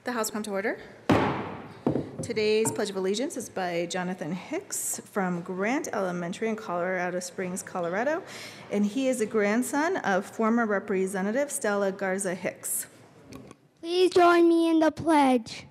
The House come to order. Today's Pledge of Allegiance is by Jonathan Hicks from Grant Elementary in Colorado Springs, Colorado, and he is a grandson of former Representative Stella Garza Hicks. Please join me in the pledge.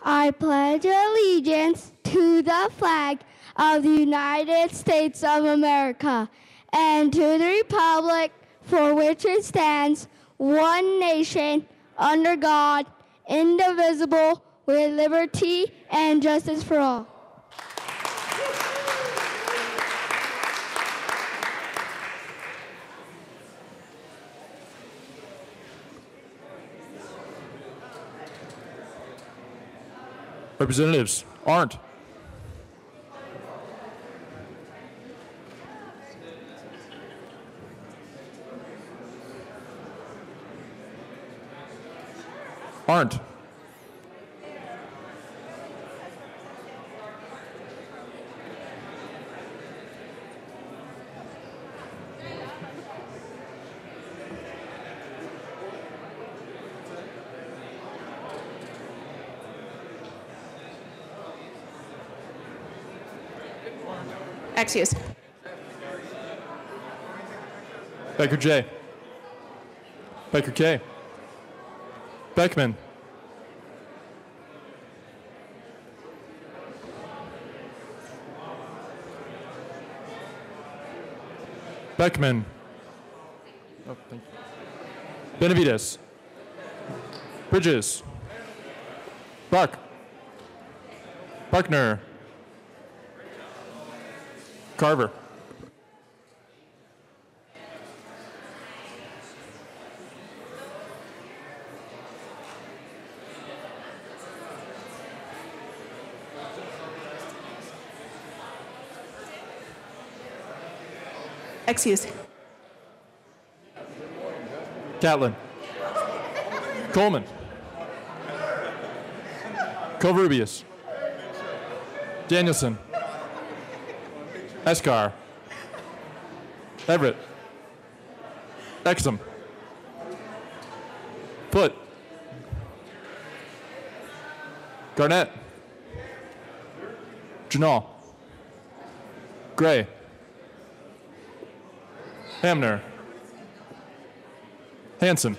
I pledge allegiance to the flag of the United States of America and to the republic for which it stands, one nation, under God, indivisible, with liberty and justice for all. Representatives Arndt. Arndt. Excuse. Becker J. Becker K. Beckman. Beckman. Oh, thank you. Benavides. Bridges. Buck. Buckner. Carver. Excuse. Catlin. Coleman. Covarrubias. Danielson. Escar. Everett. Exum. Foot. Garnett. Janal. Gray. Hamner. Hanson.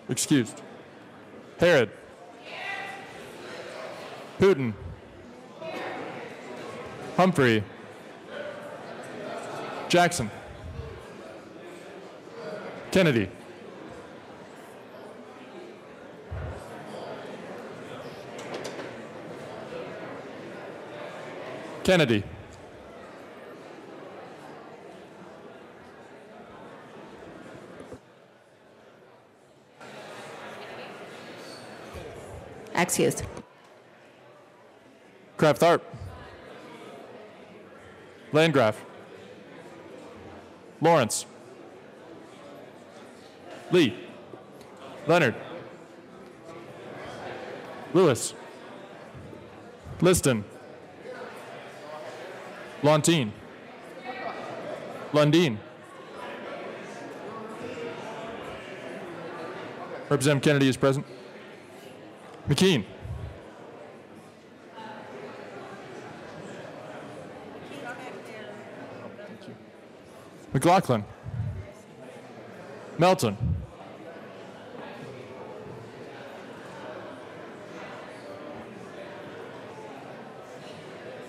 Excused. Herod. Putin. Humphrey. Jackson. Kennedy. Kennedy. Excused. Kraft Tharp. Landgraf. Lawrence. Lee. Leonard. Lewis. Liston. Lontine. Lundeen. Representative Kennedy is present. McKean. McLaughlin. Melton.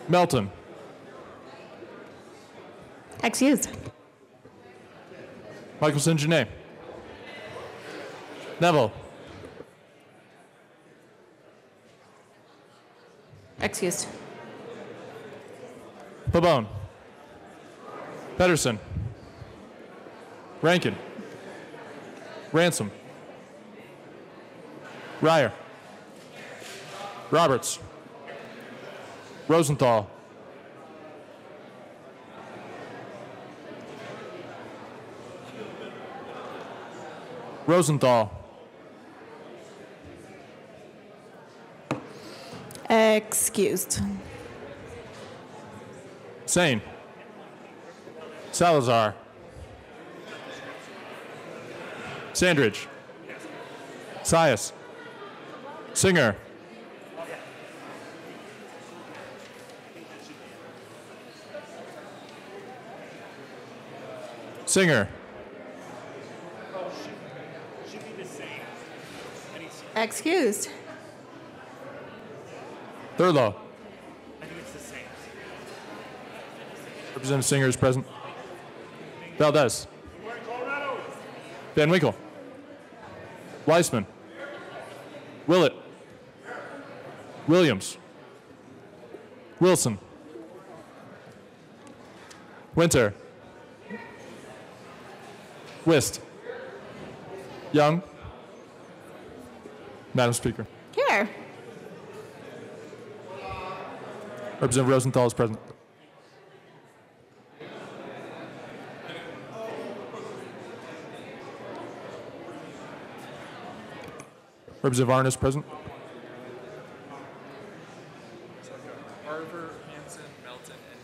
Melton. Excused. Michelson Janae. Neville. Excused. Pabon. Pedersen. Rankin. Ransom. Ryer. Roberts. Rosenthal. Rosenthal. Excused. Sane. Salazar. Sandridge. Sias. Singer. Singer. Excused. Thurlow. Representative Singer is present. Valdez. Van Winkle. Weissman. Willett. Williams. Wilson. Winter. Wist. Young. Madam Speaker. Here. Representative Rosenthal is present. Representative Arnn is present. Carver, Hanson, Melton, and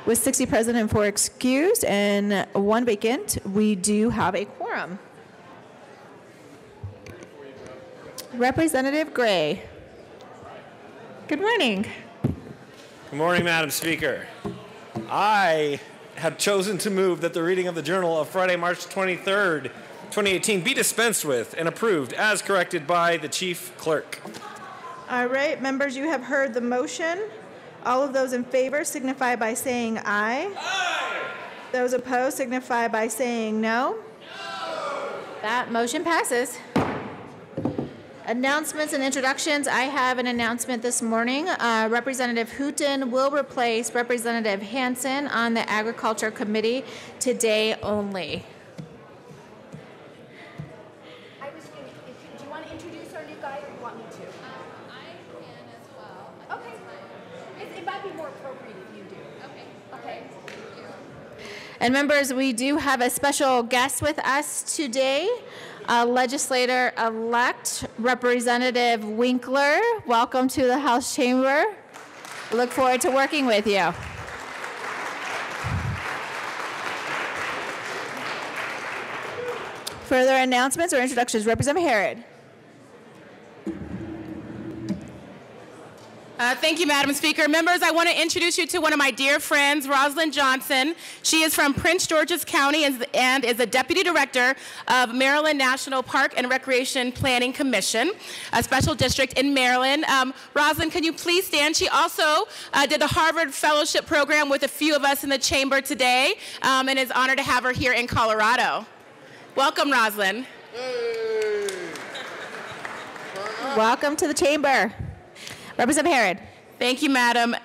With 60 present and 4 excused and 1 vacant, we do have a quorum. Representative Gray. Good morning. Good morning, Madam Speaker. I have chosen to move that the reading of the Journal of Friday, March 23rd, 2018 be dispensed with and approved as corrected by the Chief Clerk. All right, members, you have heard the motion. All of those in favor signify by saying aye. Aye. Those opposed signify by saying no. No. That motion passes. Announcements and introductions. I have an announcement this morning. Representative Hooton will replace Representative Hanson on the Agriculture Committee today only. I was thinking, do you want to introduce our new guy or do you want me to? I can as well. Okay. It might be more appropriate if you do. Okay. Okay. Thank you. And members, we do have a special guest with us today. Legislator-elect Representative Winkler. Welcome to the House Chamber. Look forward to working with you. Further announcements or introductions? Representative Herod. Thank you, Madam Speaker. Members, I want to introduce you to one of my dear friends, Rosalind Johnson. She is from Prince George's County and is the Deputy Director of Maryland National Park and Recreation Planning Commission, a special district in Maryland. Rosalind, can you please stand? She also did the Harvard Fellowship Program with a few of us in the chamber today, and is honored to have her here in Colorado. Welcome, Rosalind. Hey. Welcome to the chamber. Representative Herod. Thank you, Madam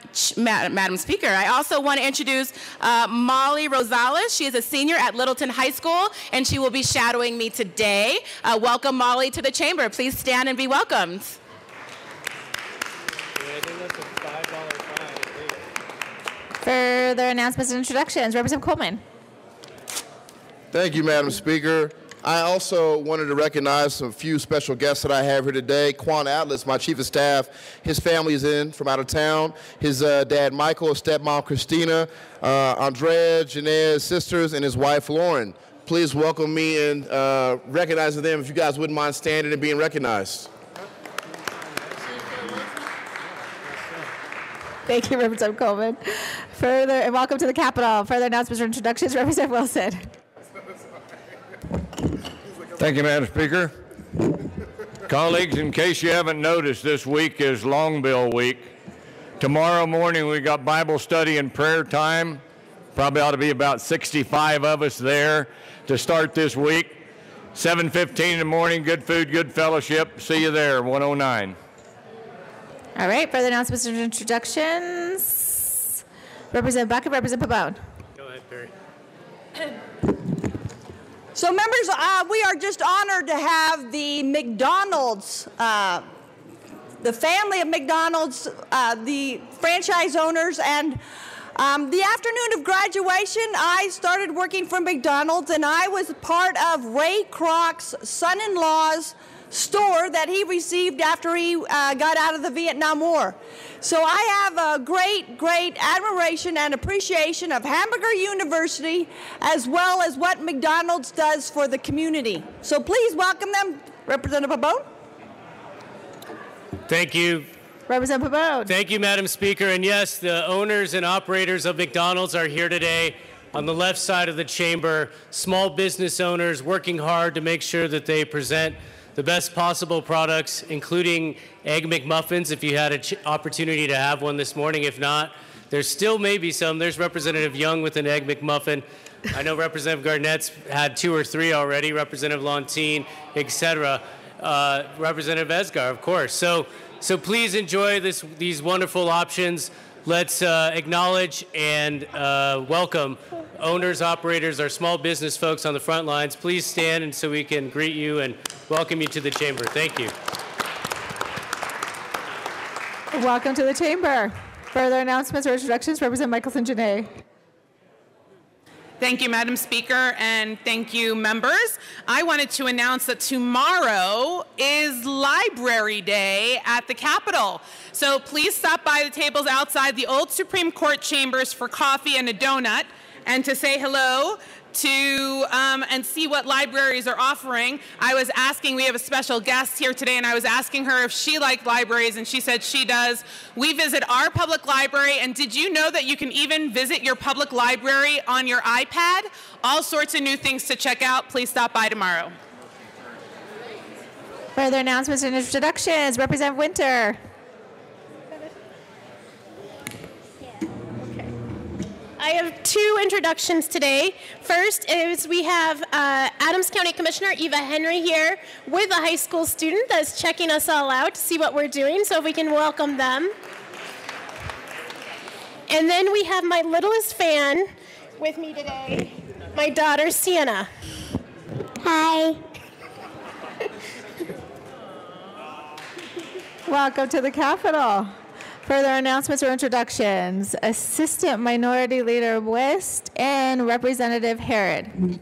Speaker. I also want to introduce Molly Rosales. She is a senior at Littleton High School, and she will be shadowing me today. Welcome, Molly, to the chamber. Please stand and be welcomed. Further announcements and introductions. Representative Coleman. Thank you, Madam Speaker. I also wanted to recognize a few special guests that I have here today. Quan Atlas, my Chief of Staff, his family is in from out of town. His dad, Michael, his stepmom, Christina, Andrea, Janae's sisters, and his wife, Lauren. Please welcome me and recognizing them if you guys wouldn't mind standing and being recognized. Thank you, Representative Coleman. And welcome to the Capitol. Further announcements or introductions. Representative Wilson. Thank you, Madam Speaker. Colleagues, in case you haven't noticed, this week is Long Bill Week. Tomorrow morning we got Bible study and prayer time. Probably ought to be about 65 of us there to start this week. 7:15 in the morning, good food, good fellowship. See you there, 109. All right, further announcements and introductions. Representative Baca, Representative Pabon. Go ahead, Barry. So members, we are just honored to have the McDonald's, the family of McDonald's, the franchise owners, and the afternoon of graduation, I started working for McDonald's, and I was part of Ray Kroc's son-in-law's store that he received after he got out of the Vietnam War. So I have a great admiration and appreciation of Hamburger University, as well as what McDonald's does for the community. So please welcome them. Representative Pabon. Thank you. Representative Pabon. Thank you, Madam Speaker. And yes, the owners and operators of McDonald's are here today. On the left side of the chamber, small business owners working hard to make sure that they present the best possible products, including Egg McMuffins, if you had an opportunity to have one this morning. If not, there still may be some. There's Representative Young with an Egg McMuffin. I know Representative Garnett's had 2 or 3 already, Representative Lontine, etc. Representative Esgar, of course. So please enjoy these wonderful options. Let's acknowledge and welcome owners, operators, our small business folks on the front lines. Please stand and so we can greet you and welcome you to the chamber. Thank you. Welcome to the chamber. Further announcements or introductions, Representative Michelson-Janae. Thank you, Madam Speaker, and thank you, members. I wanted to announce that tomorrow is Library Day at the Capitol. So please stop by the tables outside the old Supreme Court chambers for coffee and a donut and to say hello to and see what libraries are offering. I was asking, we have a special guest here today, and I was asking her if she liked libraries, and she said she does. We visit our public library, and did you know that you can even visit your public library on your iPad? All sorts of new things to check out. Please stop by tomorrow. Further announcements and introductions, Representative Winter. I have 2 introductions today. First is we have Adams County Commissioner Eva Henry here with a high school student that's checking us all out to see what we're doing, so if we can welcome them. And then we have my littlest fan with me today, my daughter Sienna. Hi. Welcome to the Capitol. Further announcements or introductions, Assistant Minority Leader West and Representative Herod.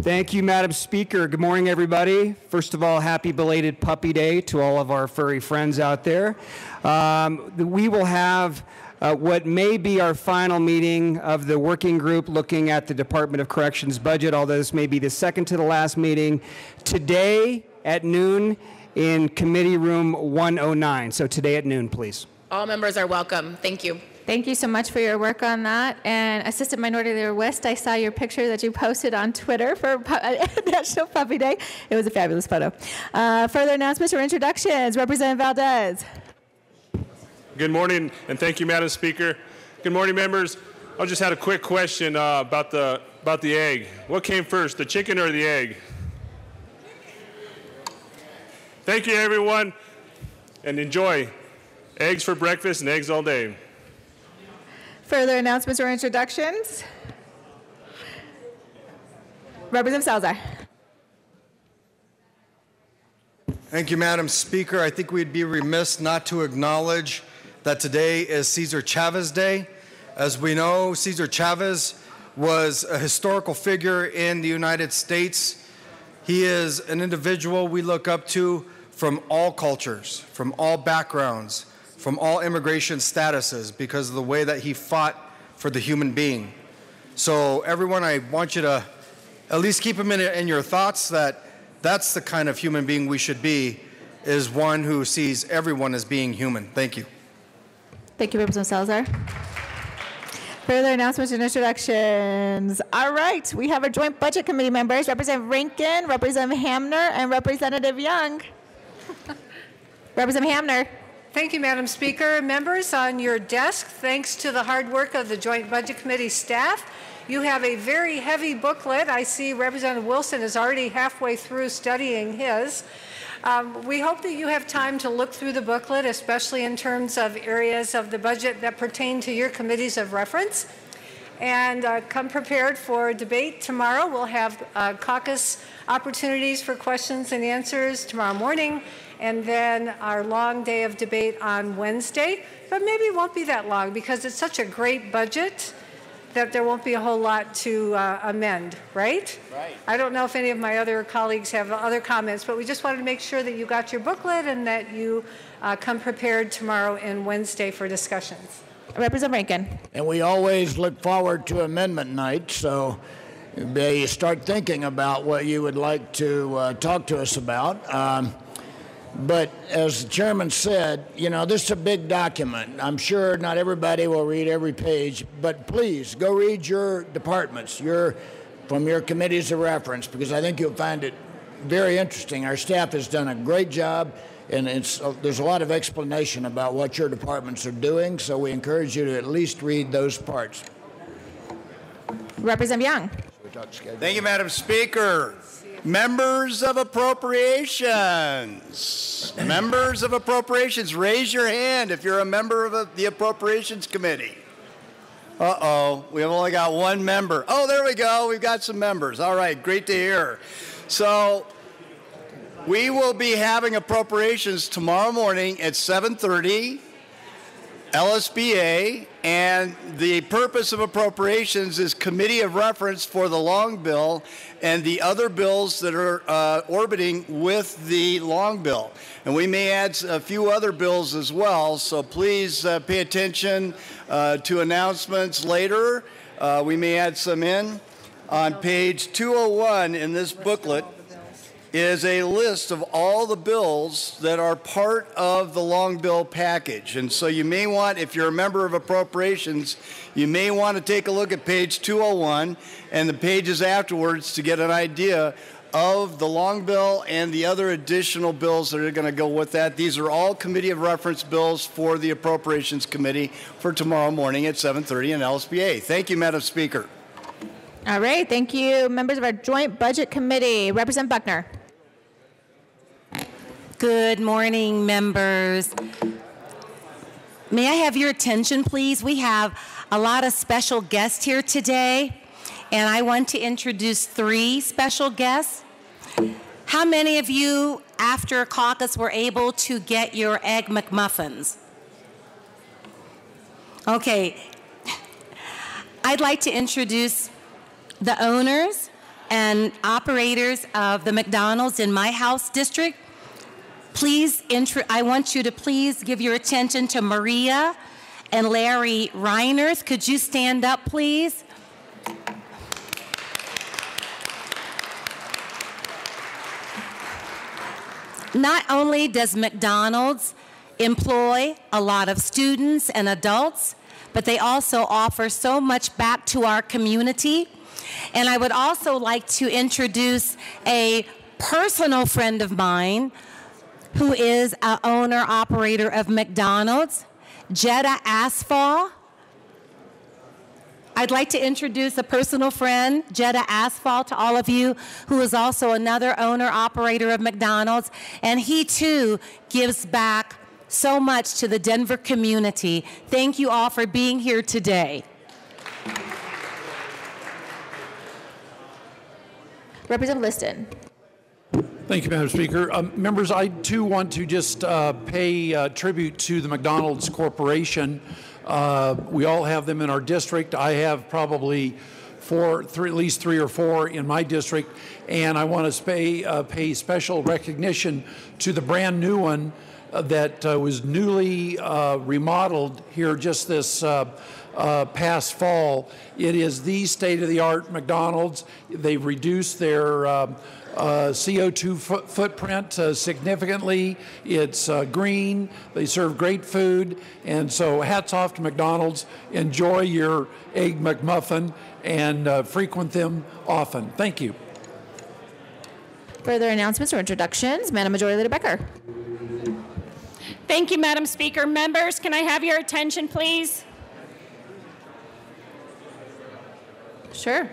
Thank you, Madam Speaker. Good morning, everybody. First of all, happy belated Puppy Day to all of our furry friends out there. We will have what may be our final meeting of the working group looking at the Department of Corrections budget, although this may be the second to the last meeting, today at noon in Committee Room 109. So today at noon, please. All members are welcome. Thank you. Thank you so much for your work on that. And Assistant Minority Leader West, I saw your picture that you posted on Twitter for National Puppy Day. It was a fabulous photo. Further announcements or introductions, Representative Valdez. Good morning, and thank you, Madam Speaker. Good morning, members. I just had a quick question about the egg. What came first, the chicken or the egg? Thank you, everyone, and enjoy. Eggs for breakfast and eggs all day. Further announcements or introductions? Representative Salazar. Thank you, Madam Speaker. I think we'd be remiss not to acknowledge that today is Cesar Chavez Day. As we know, Cesar Chavez was a historical figure in the United States. He is an individual we look up to from all cultures, from all backgrounds, from all immigration statuses, because of the way that he fought for the human being. So everyone, I want you to at least keep him in your thoughts, that that's the kind of human being we should be, is one who sees everyone as being human. Thank you. Thank you, Representative Salazar. Further announcements and introductions. All right, we have our Joint Budget Committee members, Representative Rankin, Representative Hamner, and Representative Young. Representative Hamner. Thank you, Madam Speaker. Members, on your desk, thanks to the hard work of the Joint Budget Committee staff, You have a very heavy booklet. I see Representative Wilson is already halfway through studying his. We hope that you have time to look through the booklet, especially in terms of areas of the budget that pertain to your committees of reference. And come prepared for debate tomorrow. We'll have caucus opportunities for questions and answers tomorrow morning, and then our long day of debate on Wednesday. But maybe it won't be that long because it's such a great budget that there won't be a whole lot to amend, right? Right. I don't know if any of my other colleagues have other comments, but we just wanted to make sure that you got your booklet and that you come prepared tomorrow and Wednesday for discussions. Representative Rankin. And we always look forward to amendment night, so you start thinking about what you would like to talk to us about. But as the chairman said, you know, this is a big document. I'm sure not everybody will read every page, but please go read your departments, from your committees of reference, because I think you'll find it very interesting. Our staff has done a great job, and there's a lot of explanation about what your departments are doing, so we encourage you to at least read those parts. Representative Young. Thank you, Madam Speaker. Members of Appropriations. Members of Appropriations, raise your hand if you're a member of the Appropriations Committee. Uh-oh, we've only got one member. Oh, there we go. We've got some members. All right, great to hear. So we will be having appropriations tomorrow morning at 7:30, LSBA, and the purpose of appropriations is committee of reference for the long bill and the other bills that are orbiting with the long bill. And we may add a few other bills as well, so please pay attention to announcements later. We may add some in. On page 201 in this booklet is a list of all the bills that are part of the long bill package. And so you may want, if you're a member of Appropriations, you may want to take a look at page 201 and the pages afterwards to get an idea of the long bill and the other additional bills that are going to go with that. These are all committee of reference bills for the Appropriations Committee for tomorrow morning at 7:30 in LSBA. Thank you, Madam Speaker. All right, thank you. Members of our Joint Budget Committee. Representative Buckner. Good morning, members. May I have your attention, please? We have a lot of special guests here today, and I want to introduce 3 special guests. How many of you, after caucus, were able to get your Egg McMuffins? Okay. I'd like to introduce the owners and operators of the McDonald's in my house district. Please, I want you to please give your attention to Maria and Larry Reiners. Could you stand up, please? Not only does McDonald's employ a lot of students and adults, but they also offer so much back to our community. And I would also like to introduce a personal friend of mine who is an owner-operator of McDonald's, Jetta Asphalt. I'd like to introduce a personal friend, Jetta Asphalt, to all of you, who is also another owner-operator of McDonald's, and he too gives back so much to the Denver community. Thank you all for being here today. Representative Liston. Thank you, Madam Speaker. Members, I too want to just pay tribute to the McDonald's Corporation. We all have them in our district. I have probably at least 3 or 4 in my district, and I want to pay special recognition to the brand new one that was newly remodeled here just this past fall. It is the state-of-the-art McDonald's. They've reduced their CO2 footprint significantly. It's green. They serve great food. And so hats off to McDonald's. Enjoy your Egg McMuffin and frequent them often. Thank you. Further announcements or introductions? Madam Majority Leader Becker. Thank you, Madam Speaker. Members, can I have your attention, please? Sure.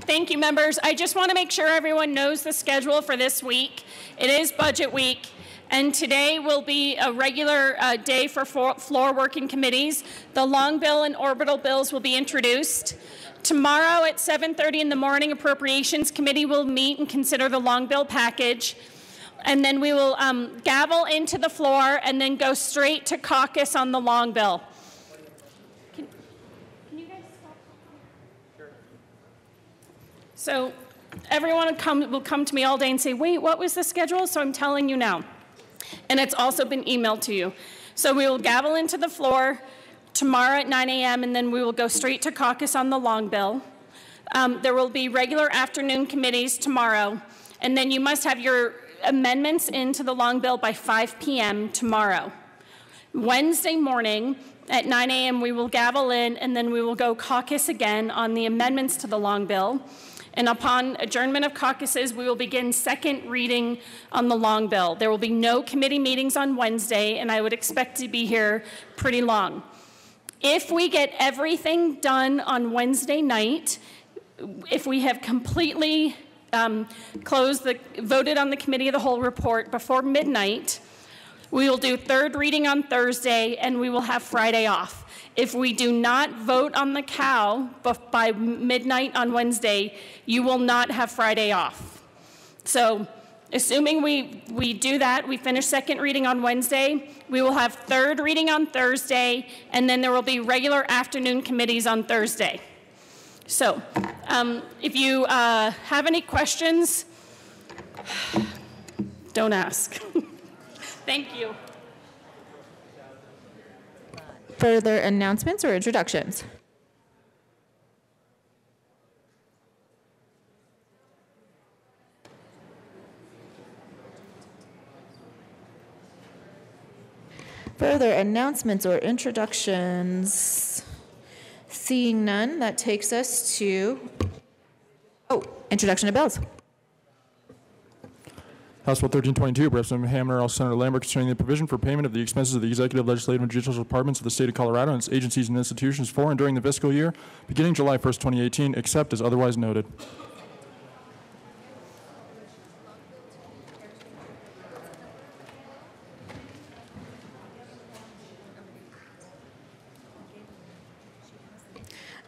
Thank you, members. I just want to make sure everyone knows the schedule for this week. It is budget week, and today will be a regular day for floor working committees. The long bill and orbital bills will be introduced. Tomorrow at 7:30 in the morning, Appropriations Committee will meet and consider the long bill package. And then we will gavel into the floor and then go straight to caucus on the long bill. So everyone will come to me all day and say, wait, what was the schedule? So I'm telling you now. And it's also been emailed to you. So we will gavel into the floor tomorrow at 9 a.m. and then we will go straight to caucus on the long bill. There will be regular afternoon committees tomorrow. And then you must have your amendments into the long bill by 5 p.m. tomorrow. Wednesday morning at 9 a.m. we will gavel in and then we will go caucus again on the amendments to the long bill. And upon adjournment of caucuses, we will begin second reading on the long bill. There will be no committee meetings on Wednesday, and I would expect to be here pretty long. If we get everything done on Wednesday night, if we have completely voted on the committee of the whole report before midnight, we will do third reading on Thursday, and we will have Friday off. If we do not vote on the cow by midnight on Wednesday, you will not have Friday off. So assuming we do that, we finish second reading on Wednesday, we will have third reading on Thursday, and then there will be regular afternoon committees on Thursday. So if you have any questions, don't ask. Thank you. Further announcements or introductions? Further announcements or introductions? Seeing none, that takes us to, introduction of bills. House Bill 1322, Representative Hamner, also Senator Lambert, concerning the provision for payment of the expenses of the executive, legislative, and judicial departments of the state of Colorado and its agencies and institutions for and during the fiscal year beginning July 1st, 2018, except as otherwise noted.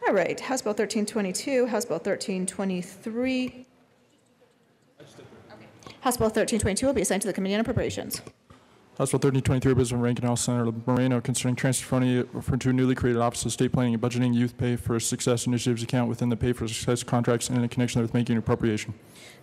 All right, House Bill 1322, House Bill 1323. House Bill 1322 will be assigned to the Committee on Appropriations. House Bill 1323, President Rankin House Senator Moreno, concerning transfer funding to a newly created Office of State Planning and Budgeting Youth Pay for Success Initiatives account within the Pay for Success contracts and in connection with making an appropriation.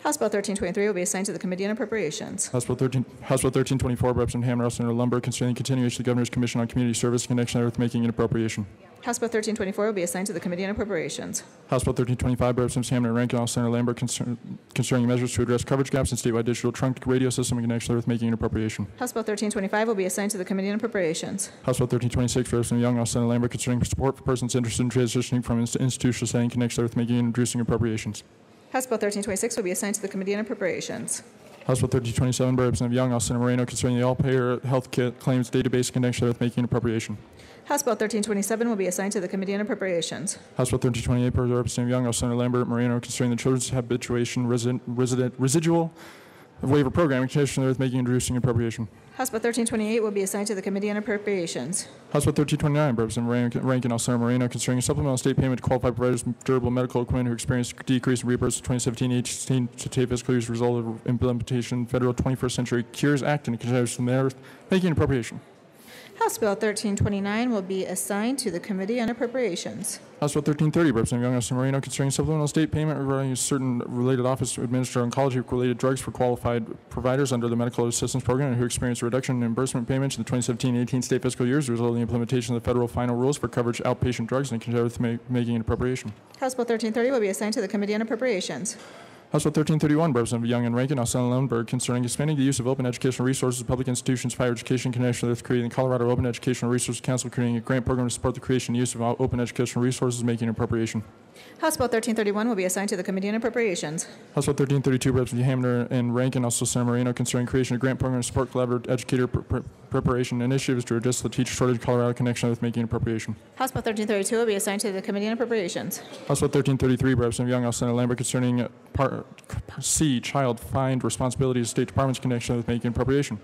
House Bill 1323 will be assigned to the Committee on Appropriations. House Bill 1324, Representative Hamner, Senator Lumber, concerning the continuation of the Governor's Commission on Community Service in connection with making an appropriation. House Bill 1324 will be assigned to the Committee on Appropriations. House Bill 1325, Representatives Hamner and Rankin, Senator Lambert, concerning measures to address coverage gaps in statewide digital trunk radio system in connection with making an appropriation. House Bill 1325 will be assigned to the Committee on Appropriations. House Bill 1326, Representative Young, Senator Lambert, concerning support for persons interested in transitioning from institutional setting in connection with making and introducing appropriations. House Bill 1326 will be assigned to the Committee on Appropriations. House Bill 1327, Representative Young, Senator Moreno, concerning the all-payer health claims database in connection with making an appropriation. House Bill 1327 will be assigned to the Committee on Appropriations. House Bill 1328, Representative Young, Senator Lambert, Moreno, concerning the Children's Habituation Residual Waiver Program in connection with making and introducing appropriation. House Bill 1328 will be assigned to the Committee on Appropriations. House Bill 1329, Representative Rankin, Senator Moreno, concerning a supplemental state payment to qualified providers of durable medical equipment who experienced a decrease in reimbursement 2017-18 to state fiscal years as a result of implementation of federal 21st Century Cures Act and in conjunction with making an appropriation. House Bill 1329 will be assigned to the Committee on Appropriations. House Bill 1330, Representative Young, Senator Moreno, concerning supplemental state payment regarding a certain related office to administer oncology-related drugs for qualified providers under the Medical Assistance Program and who experienced a reduction in reimbursement payments in the 2017-18 state fiscal years as a result of the implementation of the federal final rules for coverage outpatient drugs and in conjunction with making an appropriation. House Bill 1330 will be assigned to the Committee on Appropriations. House Bill 1331, Representative Young and Rankin, Senator Lundberg, concerning expanding the use of open educational resources of public institutions for higher education in connection with creating the Colorado Open Educational Resource Council, creating a grant program to support the creation and use of open educational resources, making an appropriation. House Bill 1331 will be assigned to the Committee on Appropriations. House Bill 1332, Representative Hamner and Rankin, also Senator Moreno, concerning creation of grant program to support collaborative educator preparation initiatives to address the teacher shortage in Colorado connection with making an appropriation. House Bill 1332 will be assigned to the Committee on Appropriations. House Bill 1333, Representative Young, also Senator Lambert, concerning Part C, child find responsibilities of State Department's connection with making an appropriation.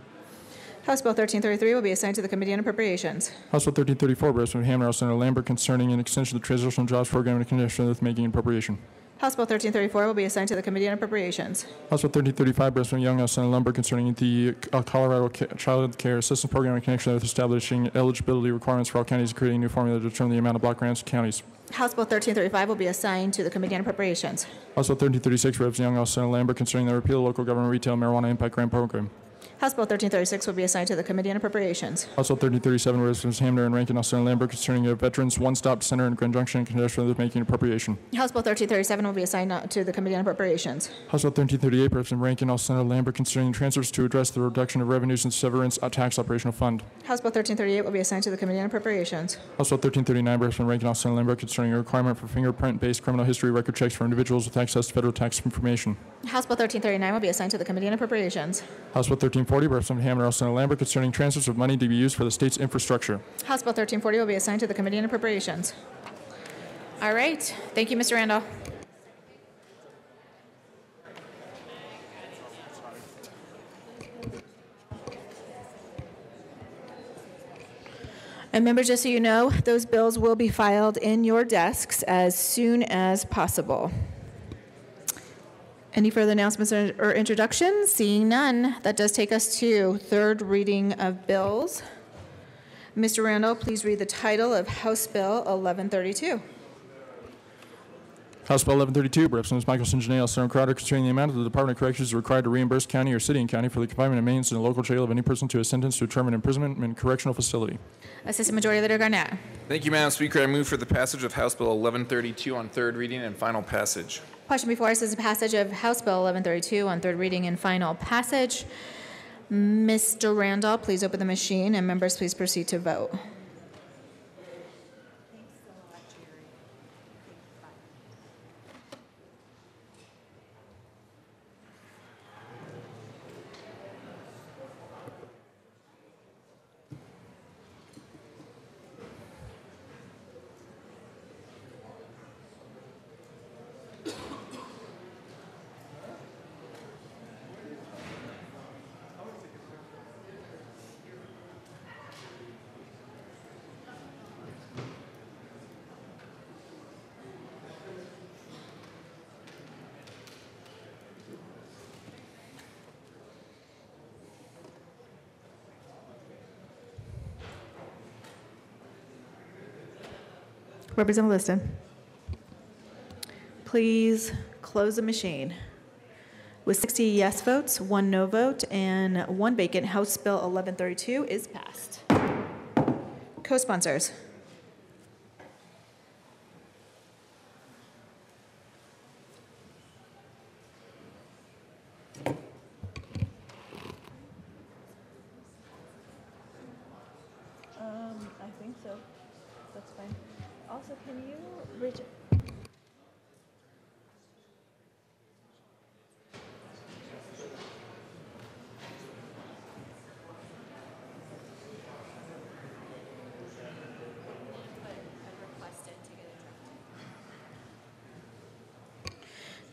House Bill 1333 will be assigned to the Committee on Appropriations. House Bill 1334, Representative Hamner, also Senator Lambert, concerning an extension of the Transitional Jobs Program in connection with making an appropriation. House Bill 1334 will be assigned to the Committee on Appropriations. House Bill 1335, Representative Young, also Senator Lambert, concerning the Colorado Child Care Assistance Program in connection with establishing eligibility requirements for all counties and creating a new formula to determine the amount of block grants to counties. House Bill 1335 will be assigned to the Committee on Appropriations. House Bill 1336, Representative Young, also Senator Lambert, concerning the repeal of local government retail marijuana impact grant program. House Bill 1336 will be assigned to the Committee on Appropriations. House Bill 1337, Representatives Hamner and Rankin, also Senator Lambert, concerning a Veterans One-Stop Center in Grand Junction in connection with making an appropriation. House Bill 1337 will be assigned to the Committee on Appropriations. House Bill 1338, Representative Rankin, also Senator Lambert, concerning transfers to address the reduction of revenues and severance tax operational fund. House Bill 1338 will be assigned to the Committee on Appropriations. House Bill 1339, Representative Rankin, also Senator Lambert, concerning a requirement for fingerprint-based criminal history record checks for individuals with access to federal tax information. House Bill 1339 will be assigned to the Committee on Appropriations. House Bill 1340, Representative Hamner, also Senator Lambert, concerning transfers of money to be used for the state's infrastructure. House Bill 1340 will be assigned to the Committee on Appropriations. All right. Thank you, Mr. Randall. And members, just so you know, those bills will be filed in your desks as soon as possible. Any further announcements or introductions? Seeing none, that does take us to third reading of bills. Mr. Randall, please read the title of House Bill 1132. House Bill 1132, Representatives Michelson, Janelle, Senator Crowder, concerning the amount of the Department of Corrections is required to reimburse county or city and county for the confinement of maintenance in a local jail of any person to a sentence to a term of imprisonment in a correctional facility. Assistant Majority Leader Garnett. Thank you, Madam Speaker. I move for the passage of House Bill 1132 on third reading and final passage. Question before us is the passage of House Bill 1132 on third reading and final passage. Mr. Randall, please open the machine, and members, please proceed to vote. Representative Liston, please close the machine. With 60 yes votes, 1 no vote, and 1 vacant, House Bill 1132 is passed. Co-sponsors. I think so. That's fine. Also, can you, Richard?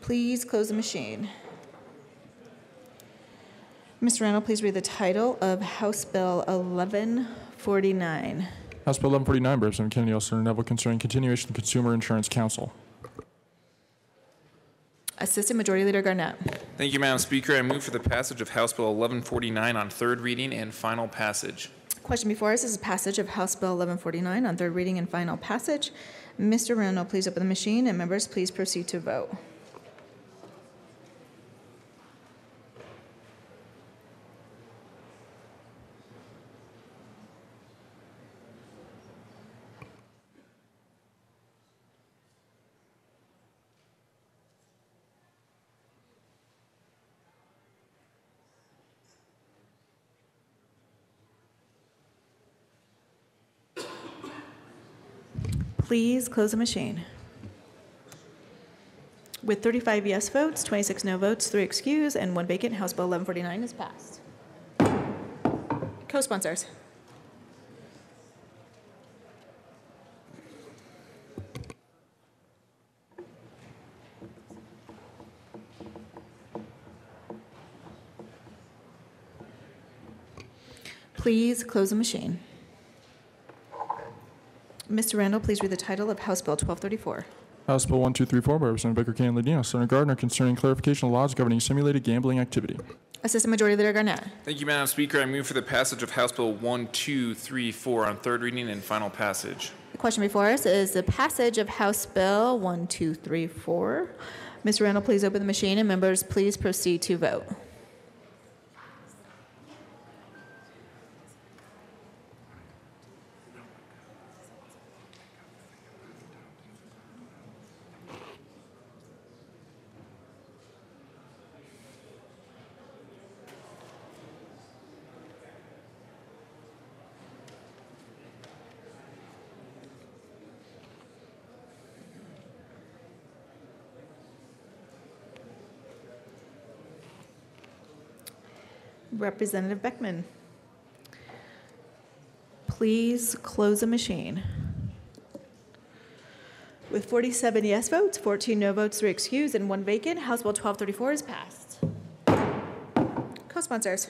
Please close the machine. Mr. Randall, please read the title of House Bill 1149. House Bill 1149, Representative Kennedy, also Senator Neville, concerning continuation of the Consumer Insurance Council. Assistant Majority Leader Garnett. Thank you, Madam Speaker. I move for the passage of House Bill 1149 on third reading and final passage. Question before us is passage of House Bill 1149 on third reading and final passage. Mr. Randall, please open the machine, and members, please proceed to vote. Please close the machine. With 35 yes votes, 26 no votes, 3 excused, and 1 vacant, House Bill 1149 is passed. Co-sponsors. Please close the machine. Mr. Randall, please read the title of House Bill 1234. House Bill 1234 by Representative Baker Kane Ladino, Senator Gardner, concerning clarification of laws governing simulated gambling activity. Assistant Majority Leader Garnett. Thank you, Madam Speaker. I move for the passage of House Bill 1234 on third reading and final passage. The question before us is the passage of House Bill 1234. Mr. Randall, please open the machine, and members, please proceed to vote. Representative Beckman. Please close the machine. With 47 yes votes, 14 no votes, 3 excused, and 1 vacant, House Bill 1234 is passed. Co-sponsors.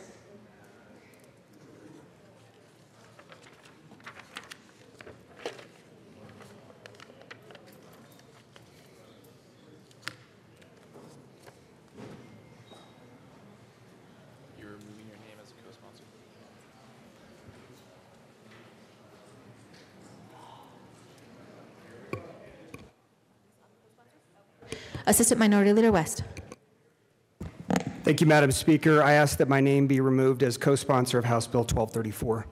Assistant Minority Leader West. Thank you, Madam Speaker. I ask that my name be removed as co-sponsor of House Bill 1234.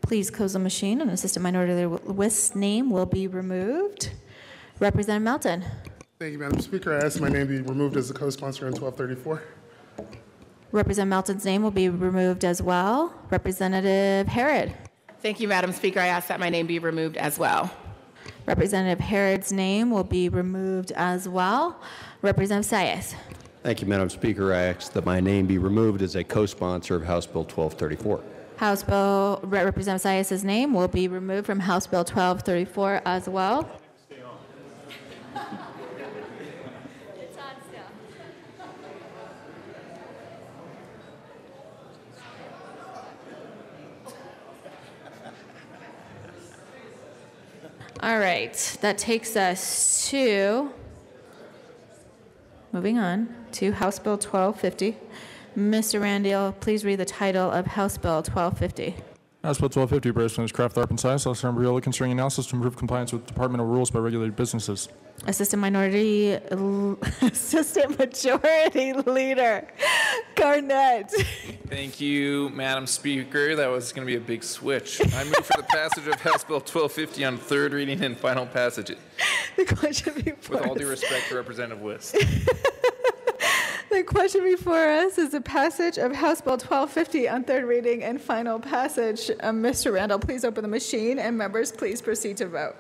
Please close the machine, and Assistant Minority Leader West's name will be removed. Representative Melton. Thank you, Madam Speaker. I ask my name be removed as a co-sponsor in 1234. Representative Melton's name will be removed as well. Representative Herod. Thank you, Madam Speaker. I ask that my name be removed as well. Representative Herod's name will be removed as well. Representative Sayes. Thank you, Madam Speaker. I ask that my name be removed as a co-sponsor of House Bill 1234. Representative Sayes' name will be removed from House Bill 1234 as well. All right, that takes us to, moving on to House Bill 1250. Mr. Randall, please read the title of House Bill 1250. House Bill 1250 by Representatives Kraft, Tharp, and Sayes, Senator Briola, concerning analysis to improve compliance with departmental rules by regulated businesses. Assistant Majority Leader Garnett. Thank you, Madam Speaker. That was going to be a big switch. I move for the passage of House Bill 1250 on third reading and final passage. The question before With all due us. respect to Representative Wist. The question before us is the passage of House Bill 1250 on third reading and final passage. Mr. Randall, please open the machine, and members, please proceed to vote.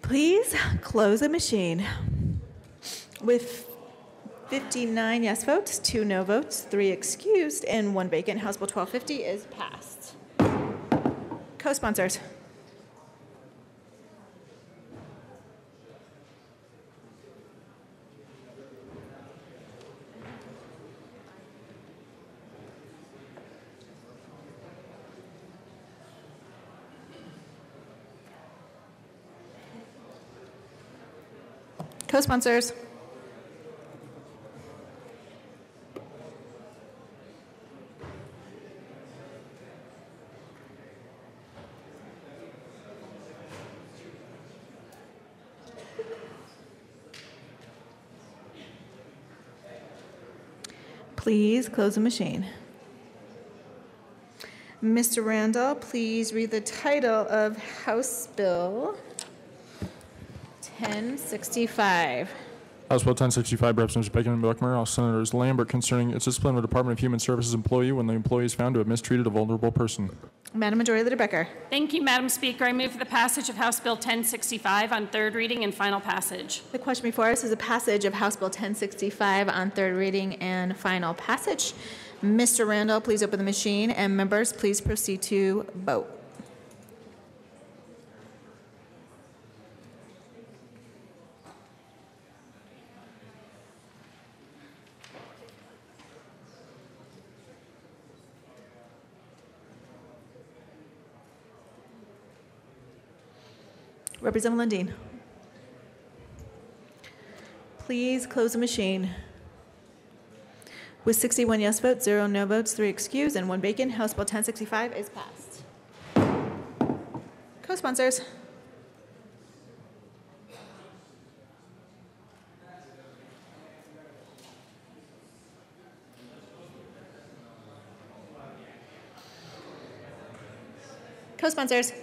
Please close the machine. With 59 yes votes, 2 no votes, 3 excused, and 1 vacant, House Bill 1250 is passed. Co-sponsors. Co-sponsors. Please close the machine. Mr. Randall, please read the title of House Bill 1065. House Bill 1065, Representatives Bacon and Buckmer, House Senators Lambert, concerning its discipline of the Department of Human Services employee when the employee is found to have mistreated a vulnerable person. Madam Majority Leader Becker. Thank you, Madam Speaker. I move for the passage of House Bill 1065 on third reading and final passage. The question before us is a passage of House Bill 1065 on third reading and final passage. Mr. Randall, please open the machine, and members, please proceed to vote. Representative Lundin. Please close the machine. With 61 yes votes, 0 no votes, 3 excused, and 1 vacant, House Bill 1065 is passed. Co-sponsors. Co-sponsors.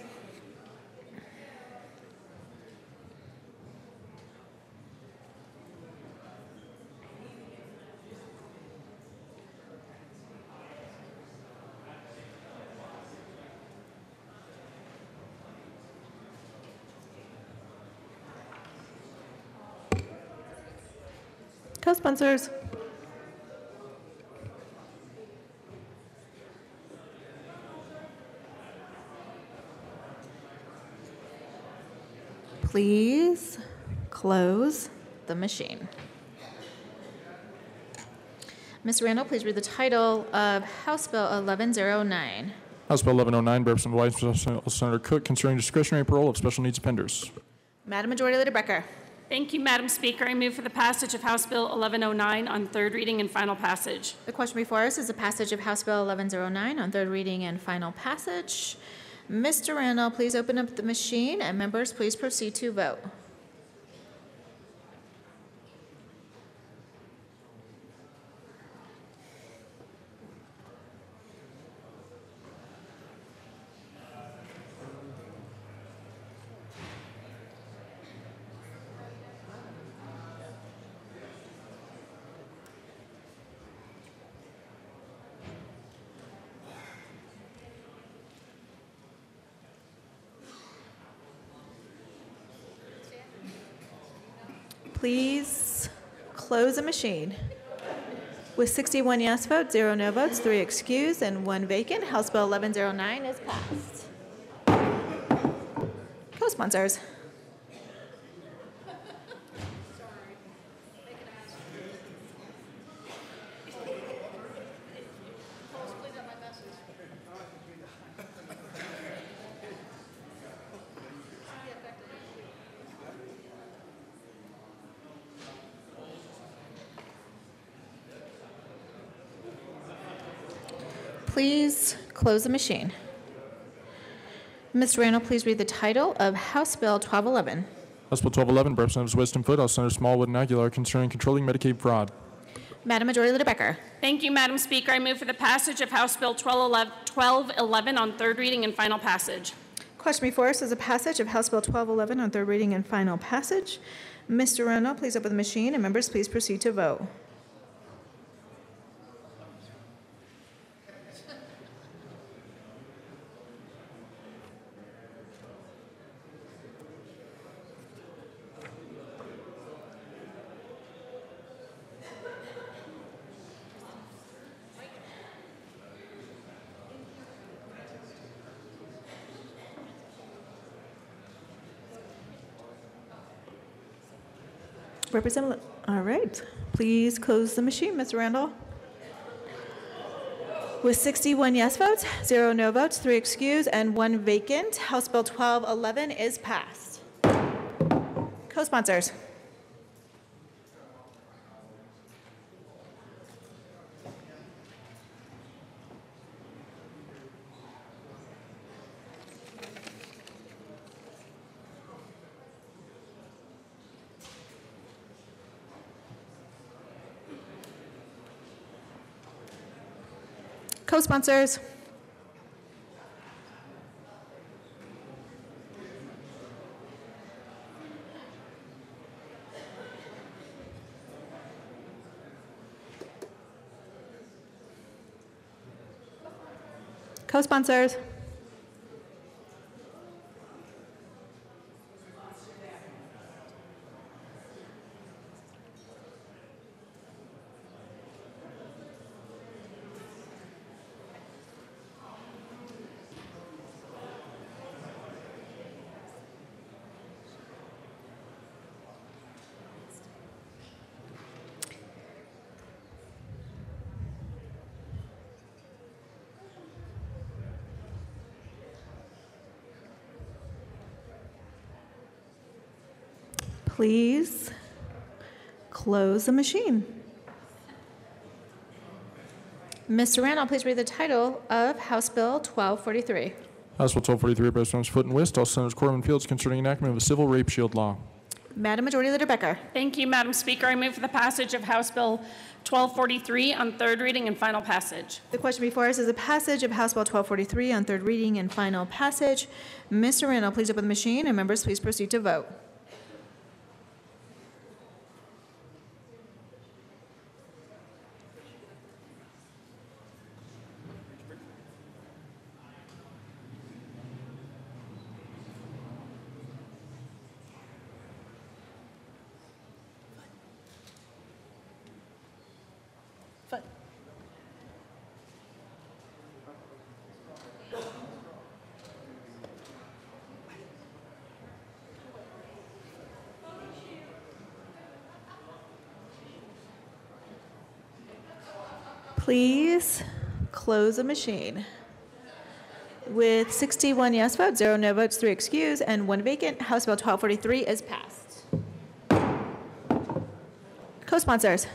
Co-sponsors. Please close the machine. Ms. Randall, please read the title of House Bill 1109. House Bill 1109, Representative White, Senator Cook, concerning discretionary parole of special needs offenders. Madam Majority Leader Becker. Thank you, Madam Speaker. I move for the passage of House Bill 1109 on third reading and final passage. The question before us is the passage of House Bill 1109 on third reading and final passage. Mr. Randall, please open up the machine, and members, please proceed to vote. Please close the machine. With 61 yes votes, 0 no votes, 3 excused, and 1 vacant, House Bill 1109 is passed. Co-sponsors. Please close the machine. Mr. Randall, please read the title of House Bill 1211. House Bill 1211, Representatives West and Foot, House Senator Smallwood and Aguilar, concerning controlling Medicaid fraud. Madam Majority Leader Becker. Thank you, Madam Speaker. I move for the passage of House Bill 1211 on third reading and final passage. Question before us is a passage of House Bill 1211 on third reading and final passage. Mr. Randall, please open the machine, and members, please proceed to vote. Representative, all right. Please close the machine, Ms. Randall. With 61 yes votes, 0 no votes, 3 excused, and 1 vacant, House Bill 1211 is passed. Co-sponsors. Co-sponsors. Co-sponsors. Please close the machine. Mr. Randall, please read the title of House Bill 1243. House Bill 1243 by Representatives Foot and Wist, all Senators Corwin Fields, concerning enactment of a civil rape shield law. Madam Majority Leader Becker. Thank you, Madam Speaker. I move for the passage of House Bill 1243 on third reading and final passage. The question before us is the passage of House Bill 1243 on third reading and final passage. Mr. Randall, please open the machine, and members, please proceed to vote. Please close the machine. With 61 yes votes, 0 no votes, 3 excused, and 1 vacant, House Bill 1243 is passed. Co-sponsors.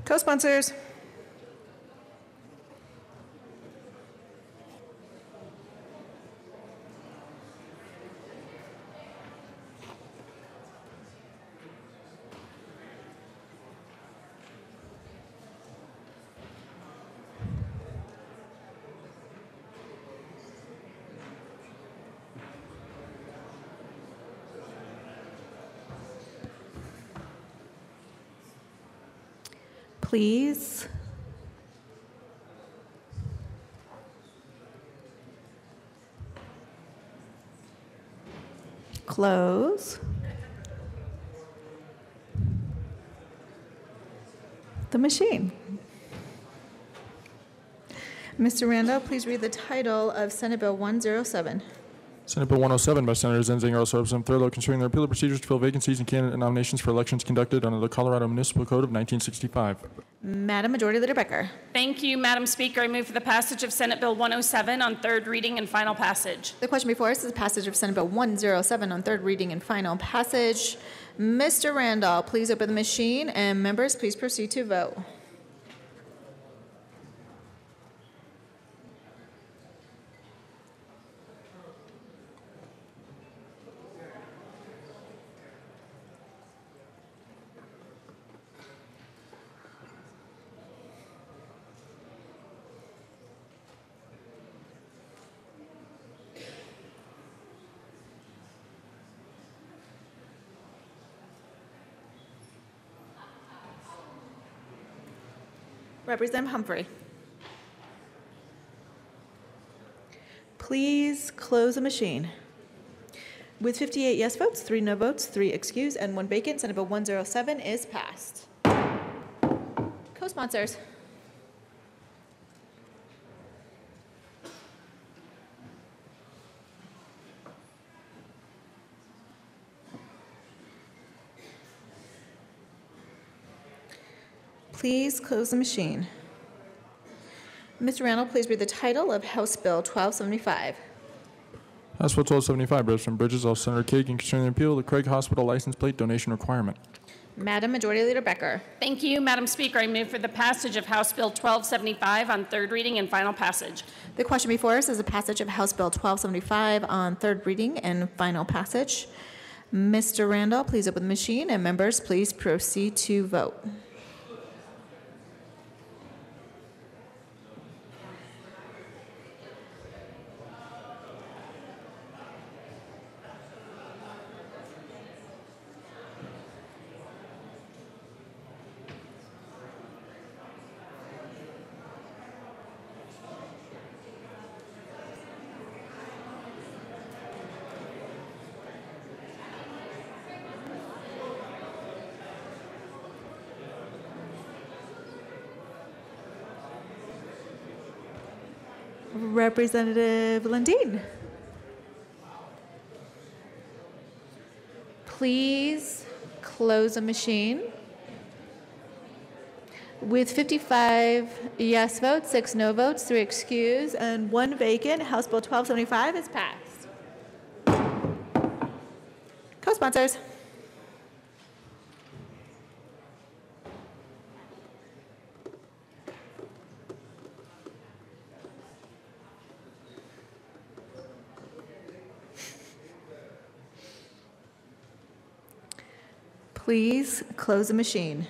Co-sponsors. Please close the machine. Mr. Randall, please read the title of Senate Bill 107. Senate Bill 107 by Senators Enzinger, also Representative Thurlow, concerning the repeal of procedures to fill vacancies in candidate nominations for elections conducted under the Colorado Municipal Code of 1965. Madam Majority Leader Becker. Thank you, Madam Speaker. I move for the passage of Senate Bill 107 on third reading and final passage. The question before us is the passage of Senate Bill 107 on third reading and final passage. Mr. Randall, please open the machine, and members, please proceed to vote. Representative Humphrey. Please close the machine. With 58 yes votes, 3 no votes, 3 excused, and 1 vacant, Senate Bill 107 is passed. Co-sponsors. Please close the machine. Mr. Randall, please read the title of House Bill 1275. House Bill 1275, Representative Bridges, all Senator Kagan, concerning the repeal of the Craig Hospital license plate donation requirement. Madam Majority Leader Becker. Thank you, Madam Speaker. I move for the passage of House Bill 1275 on third reading and final passage. The question before us is the passage of House Bill 1275 on third reading and final passage. Mr. Randall, please open the machine, and members, please proceed to vote. Representative Lundeen. Please close the machine. With 55 yes votes, 6 no votes, 3 excused, and 1 vacant, House Bill 1275 is passed. Co-sponsors. Please close the machine.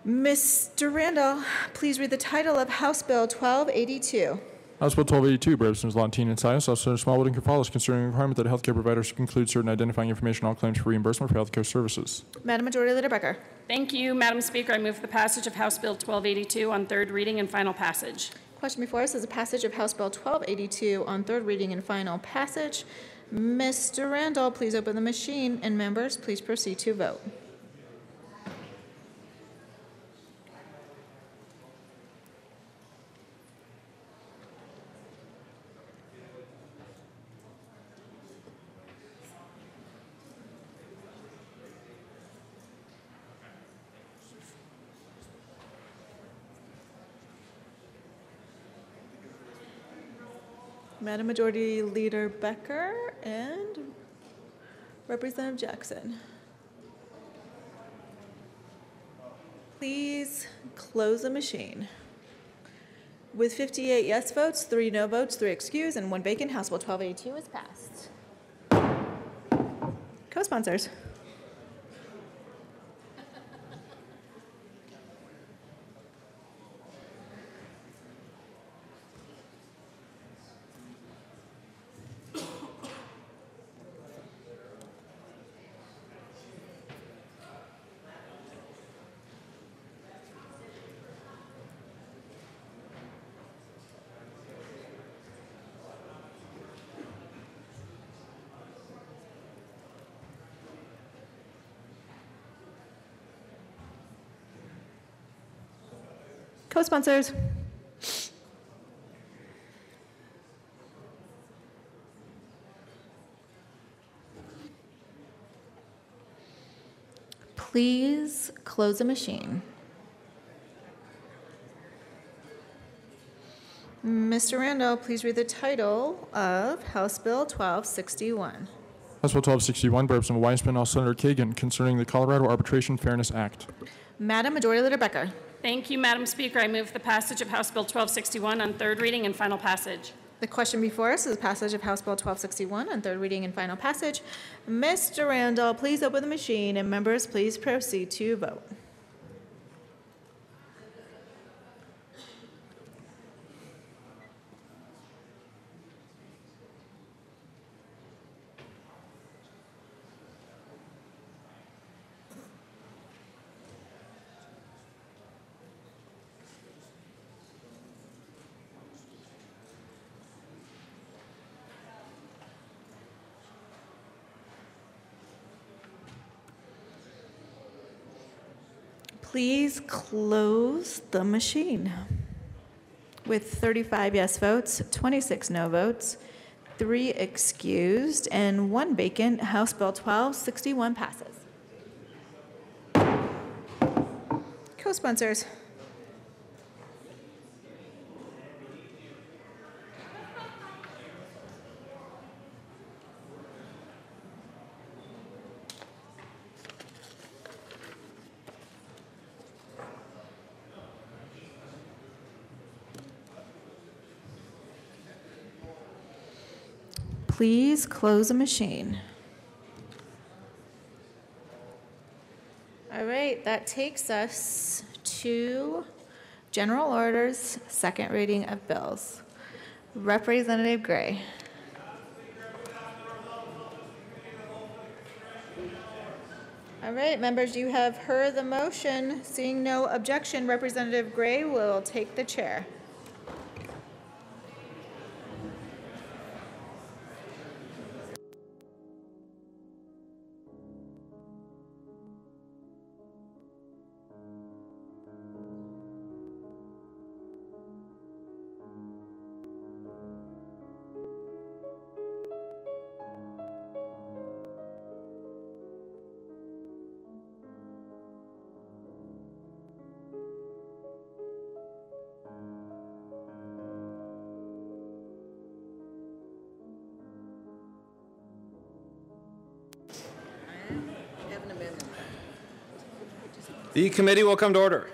Mr. Randall, please read the title of House Bill 1282. House Bill 1282, by Representatives Lantin and Sias, also Smallwood and Cafalas, concerning the requirement that healthcare providers include certain identifying information on all claims for reimbursement for healthcare services. Madam Majority Leader Becker. Thank you, Madam Speaker. I move for the passage of House Bill 1282 on third reading and final passage. Question before us is a passage of House Bill 1282 on third reading and final passage. Mr. Randall, please open the machine, and members, please proceed to vote. Madam Majority Leader Becker and Representative Jackson. Please close the machine. With 58 yes votes, 3 no votes, 3 excused, and 1 vacant, House Bill 1282 is passed. Co-sponsors. Co-sponsors. Please close the machine. Mr. Randall, please read the title of House Bill 1261. House Bill 1261, by Representative Weissman, also Senator Kagan, concerning the Colorado Arbitration Fairness Act. Madam Majority Leader Becker. Thank you, Madam Speaker. I move the passage of House Bill 1261 on third reading and final passage. The question before us is the passage of House Bill 1261 on third reading and final passage. Mr. Randall, please open the machine, and members, please proceed to vote. Please close the machine. With 35 yes votes, 26 no votes, 3 excused, and 1 vacant, House Bill 1261 passes. Co-sponsors. Please close the machine. All right, that takes us to general orders, second reading of bills. Representative Gray. All right, members, you have heard the motion. Seeing no objection, Representative Gray will take the chair. The committee will come to order.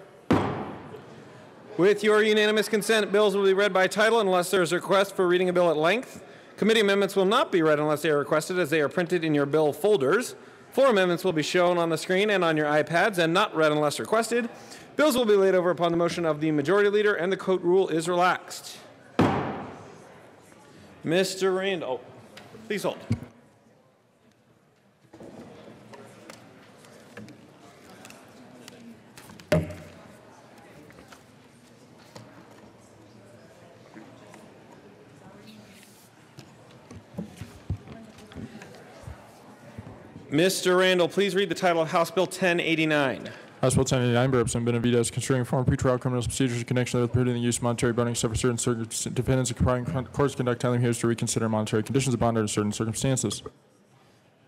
With your unanimous consent, bills will be read by title unless there is a request for reading a bill at length. Committee amendments will not be read unless they are requested, as they are printed in your bill folders. Floor amendments will be shown on the screen and on your iPads and not read unless requested. Bills will be laid over upon the motion of the majority leader, and the coat rule is relaxed. Mr. Randall, please hold. Mr. Randall, please read the title of House Bill 1089. House Bill 1089 by Representative Benavides, considering reform pretrial criminal procedures in connection with prohibiting the use of monetary bonding except for certain defendants requiring courts to conduct timely hearings to reconsider monetary conditions of bond under certain circumstances.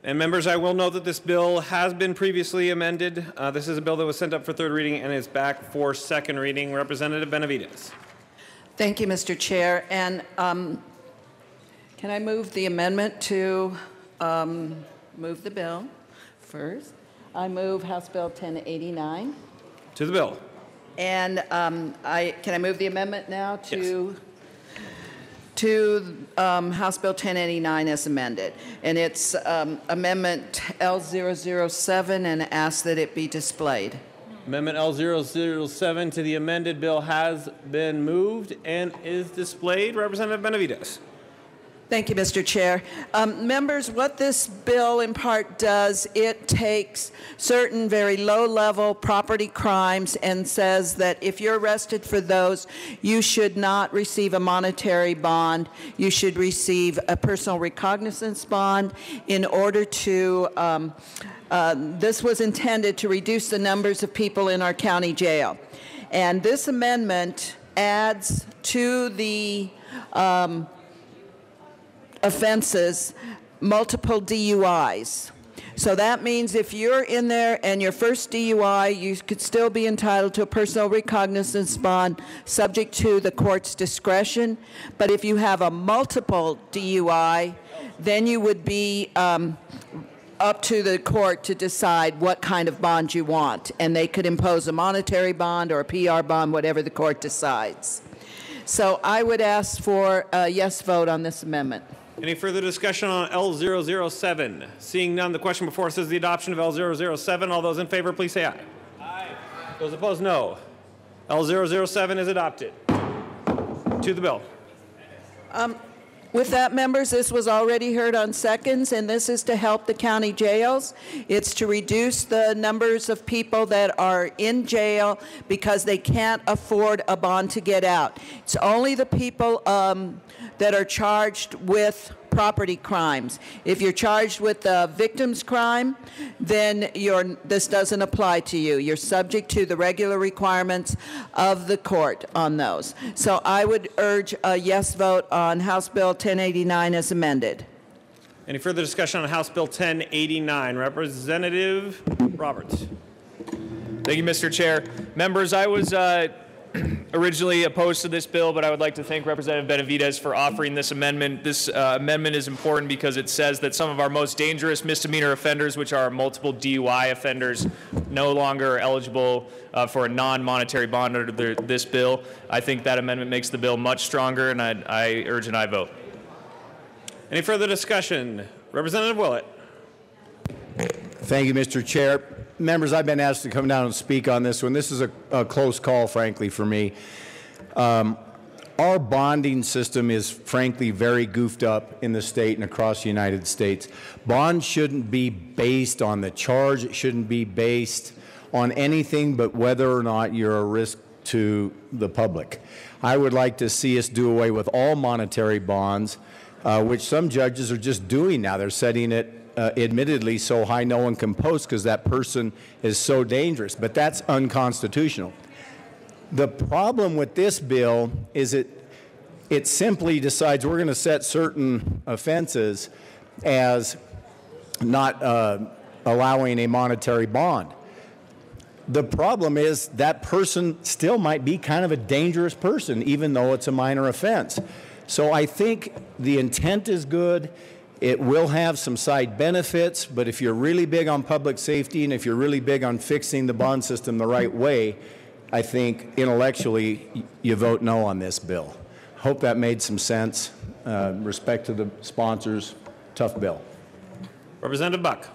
And members, I will note that this bill has been previously amended. This is a bill that was sent up for third reading and is back for second reading. Representative Benavides. Thank you, Mr. Chair. And can I move the amendment to move the bill first? I move House Bill 1089. To the bill. And can I move the amendment now to House Bill 1089 as amended? And it's Amendment L007, and ask that it be displayed. Amendment L007 to the amended bill has been moved and is displayed. Representative Benavides. Thank you, Mr. Chair. Members, what this bill in part does, it takes certain very low-level property crimes and says that if you're arrested for those, you should not receive a monetary bond. You should receive a personal recognizance bond in order to this was intended to reduce the numbers of people in our county jail. And this amendment adds to the offenses multiple DUIs. So that means if you're in there and your first DUI, you could still be entitled to a personal recognizance bond subject to the court's discretion. But if you have a multiple DUI, then you would be up to the court to decide what kind of bond you want. And they could impose a monetary bond or a PR bond, whatever the court decides. So I would ask for a yes vote on this amendment. Any further discussion on L007? Seeing none, the question before us is the adoption of L007. All those in favor, please say aye. Aye. Those opposed, no. L007 is adopted. To the bill. With that, members, this was already heard on seconds, and this is to help the county jails. It's to reduce the numbers of people that are in jail because they can't afford a bond to get out. It's only the people that are charged with property crimes. If you're charged with a victim's crime, then this doesn't apply to you. You're subject to the regular requirements of the court on those. So I would urge a yes vote on House Bill 1089 as amended. Any further discussion on House Bill 1089? Representative Roberts. Thank you, Mr. Chair. Members, I was originally opposed to this bill, but I would like to thank Representative Benavides for offering this amendment. This amendment is important because it says that some of our most dangerous misdemeanor offenders, which are multiple DUI offenders, no longer are eligible for a non-monetary bond under this bill. I think that amendment makes the bill much stronger, and I urge an aye vote. Any further discussion? Representative Willett. Thank you, Mr. Chair. Members, I've been asked to come down and speak on this one. This is a close call, frankly, for me. Our bonding system is, frankly, very goofed up in the state and across the United States. Bonds shouldn't be based on the charge. It shouldn't be based on anything but whether or not you're a risk to the public. I would like to see us do away with all monetary bonds, which some judges are just doing now. They're setting it admittedly so high no one can post because that person is so dangerous, but that's unconstitutional. The problem with this bill is it simply decides we're going to set certain offenses as not allowing a monetary bond. The problem is that person still might be kind of a dangerous person, even though it's a minor offense. So I think the intent is good. It will have some side benefits, but if you're really big on public safety and if you're really big on fixing the bond system the right way, I think intellectually you vote no on this bill. Hope that made some sense. Respect to the sponsors, tough bill. Representative Buck.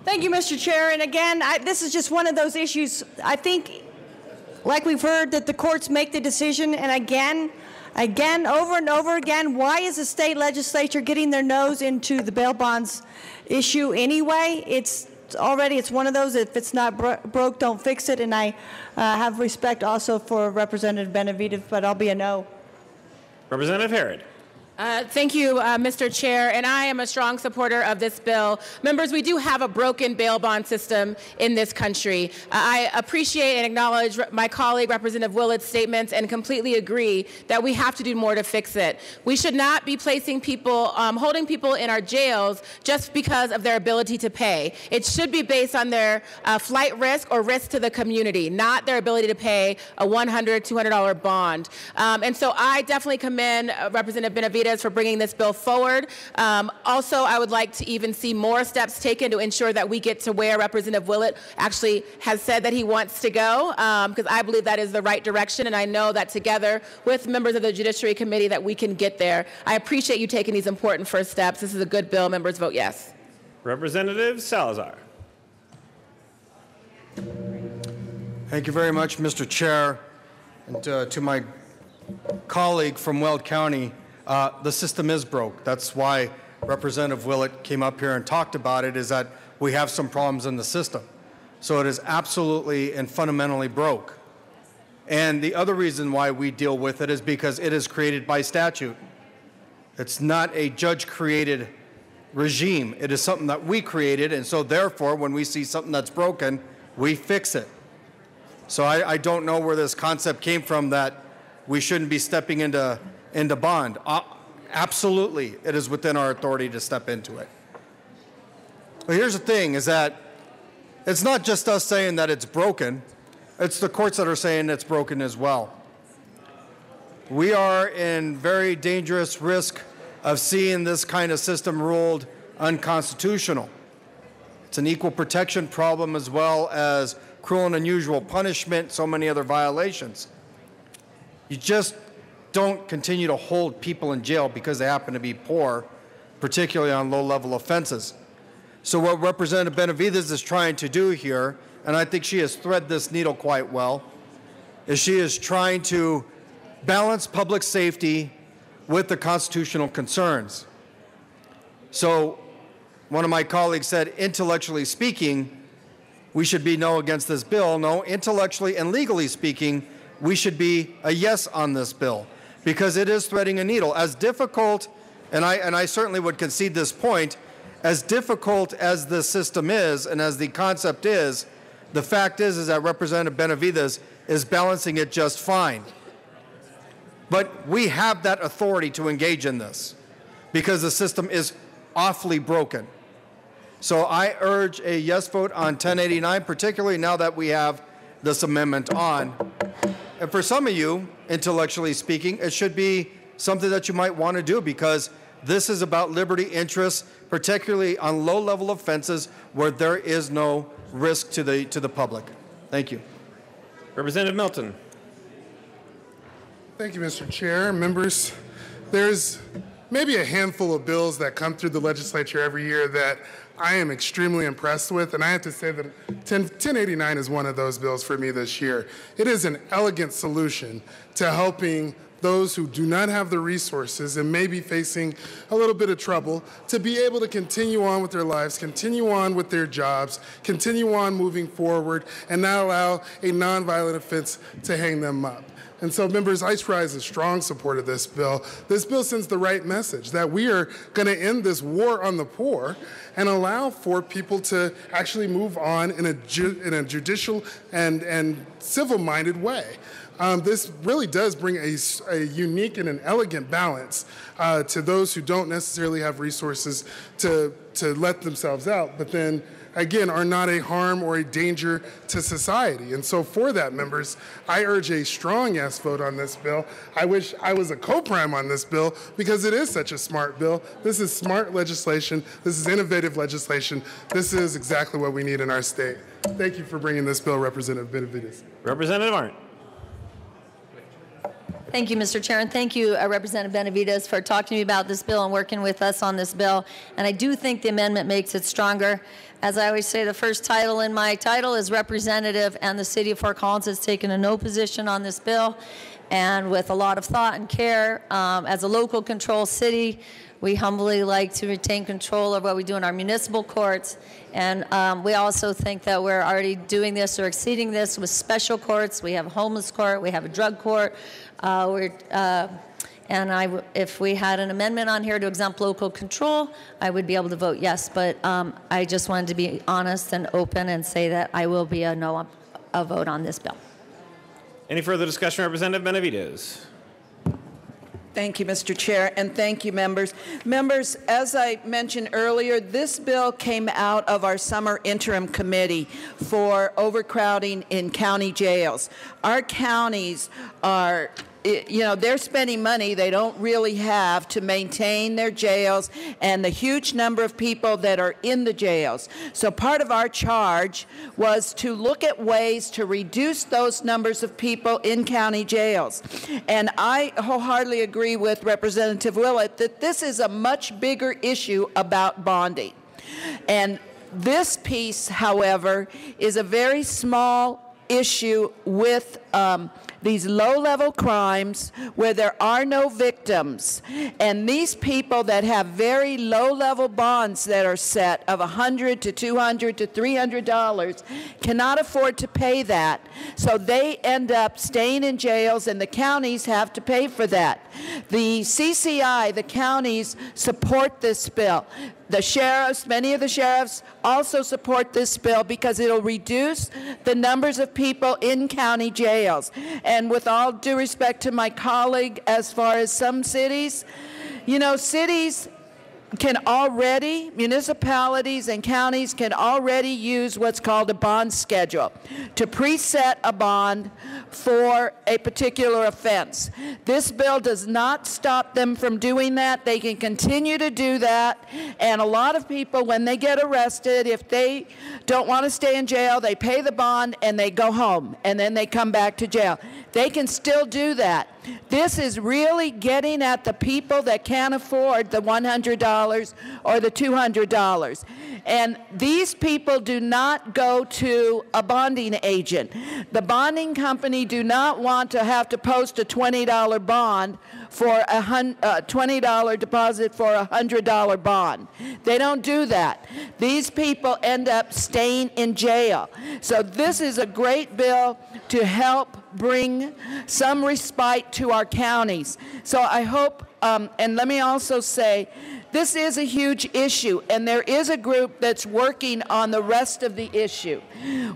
Thank you, Mr. Chair. And again, this is just one of those issues, I think, like we've heard, that the courts make the decision, and again, over and over again, why is the state legislature getting their nose into the bail bonds issue anyway? It's one of those, if it's not broke, don't fix it, and I have respect also for Representative Benavides, but I'll be a no. Representative Herod. Thank you, Mr. Chair, and I am a strong supporter of this bill. Members, we do have a broken bail bond system in this country. I appreciate and acknowledge my colleague, Representative Willett's statements, and completely agree that we have to do more to fix it. We should not be placing people, holding people in our jails just because of their ability to pay. It should be based on their flight risk or risk to the community, not their ability to pay a $100, $200 bond. And so I definitely commend Representative Benavides for bringing this bill forward. Also, I would like to even see more steps taken to ensure that we get to where Representative Willett actually has said that he wants to go, because I believe that is the right direction, and I know that together with members of the Judiciary Committee that we can get there. I appreciate you taking these important first steps. This is a good bill. Members vote yes. Representative Salazar. Thank you very much, Mr. Chair. And to my colleague from Weld County, the system is broke. That's why Representative Willett came up here and talked about it, is that we have some problems in the system. So it is absolutely and fundamentally broke. And the other reason why we deal with it is because it is created by statute. It's not a judge-created regime. It is something that we created, and so therefore, when we see something that's broken, we fix it. So I don't know where this concept came from that we shouldn't be stepping into bond. Absolutely, it is within our authority to step into it. But here's the thing, is that it's not just us saying that it's broken, it's the courts that are saying it's broken as well. We are in very dangerous risk of seeing this kind of system ruled unconstitutional. It's an equal protection problem as well as cruel and unusual punishment, so many other violations. You just don't continue to hold people in jail because they happen to be poor, particularly on low-level offenses. So what Representative Benavides is trying to do here, and I think she has threaded this needle quite well, is she is trying to balance public safety with the constitutional concerns. So one of my colleagues said, intellectually speaking, we should be no against this bill. No, intellectually and legally speaking, we should be a yes on this bill, because it is threading a needle. As difficult, and I certainly would concede this point, as difficult as the system is and as the concept is, the fact is that Representative Benavides is balancing it just fine. But we have that authority to engage in this because the system is awfully broken. So I urge a yes vote on 1089, particularly now that we have this amendment on. And for some of you, intellectually speaking, it should be something that you might want to do, because this is about liberty interests, particularly on low-level offenses where there is no risk to the public. Thank you. Representative Milton. Thank you, Mr. Chair. Members, there's maybe a handful of bills that come through the legislature every year that I am extremely impressed with, and I have to say that 1089 is one of those bills for me this year. It is an elegant solution to helping those who do not have the resources and may be facing a little bit of trouble to be able to continue on with their lives, continue on with their jobs, continue on moving forward, and not allow a nonviolent offense to hang them up. And so, members, ICE Rise is strong support of this bill. This bill sends the right message that we are going to end this war on the poor and allow for people to actually move on in a judicial and civil-minded way. This really does bring a unique and an elegant balance to those who don't necessarily have resources to let themselves out, but then again, are not a harm or a danger to society. And so for that, members, I urge a strong yes vote on this bill. I wish I was a co-prime on this bill because it is such a smart bill. This is smart legislation. This is innovative legislation. This is exactly what we need in our state. Thank you for bringing this bill, Representative Benavides. Representative Arndt. Thank you, Mr. Chair, and thank you, Representative Benavides, for talking to me about this bill and working with us on this bill. And I do think the amendment makes it stronger. As I always say, the first title in my title is representative, and the City of Fort Collins has taken a no position on this bill. And with a lot of thought and care, as a local control city, we humbly like to retain control of what we do in our municipal courts. And we also think that we're already doing this or exceeding this with special courts. We have a homeless court, we have a drug court. If we had an amendment on here to exempt local control, I would be able to vote yes. But I just wanted to be honest and open and say that I will be a no vote on this bill. Any further discussion, Representative Benavides? Thank you, Mr. Chair, and thank you, members. Members, as I mentioned earlier, this bill came out of our summer interim committee for overcrowding in county jails. Our counties are, you know, they're spending money they don't really have to maintain their jails and the huge number of people that are in the jails. So part of our charge was to look at ways to reduce those numbers of people in county jails. And I wholeheartedly agree with Representative Willett that this is a much bigger issue about bonding. And this piece, however, is a very small issue with these low-level crimes where there are no victims. And these people that have very low-level bonds that are set of $100 to $200 to $300 cannot afford to pay that. So they end up staying in jails, and the counties have to pay for that. The CCI, the counties, support this bill. The sheriffs, many of the sheriffs also support this bill because it'll reduce the numbers of people in county jails. And with all due respect to my colleague, as far as some cities, you know, cities can already, municipalities and counties can already use what's called a bond schedule to preset a bond for a particular offense. This bill does not stop them from doing that. They can continue to do that. And a lot of people, when they get arrested, if they don't want to stay in jail, they pay the bond and they go home, and then they come back to jail. They can still do that. This is really getting at the people that can't afford the $100 or the $200. And these people do not go to a bonding agent. The bonding company do not want to have to post a $20 bond for a $20 deposit for a $100 bond. They don't do that. These people end up staying in jail. So this is a great bill to help bring some respite to our counties. So I hope, and let me also say, this is a huge issue, and there is a group that's working on the rest of the issue.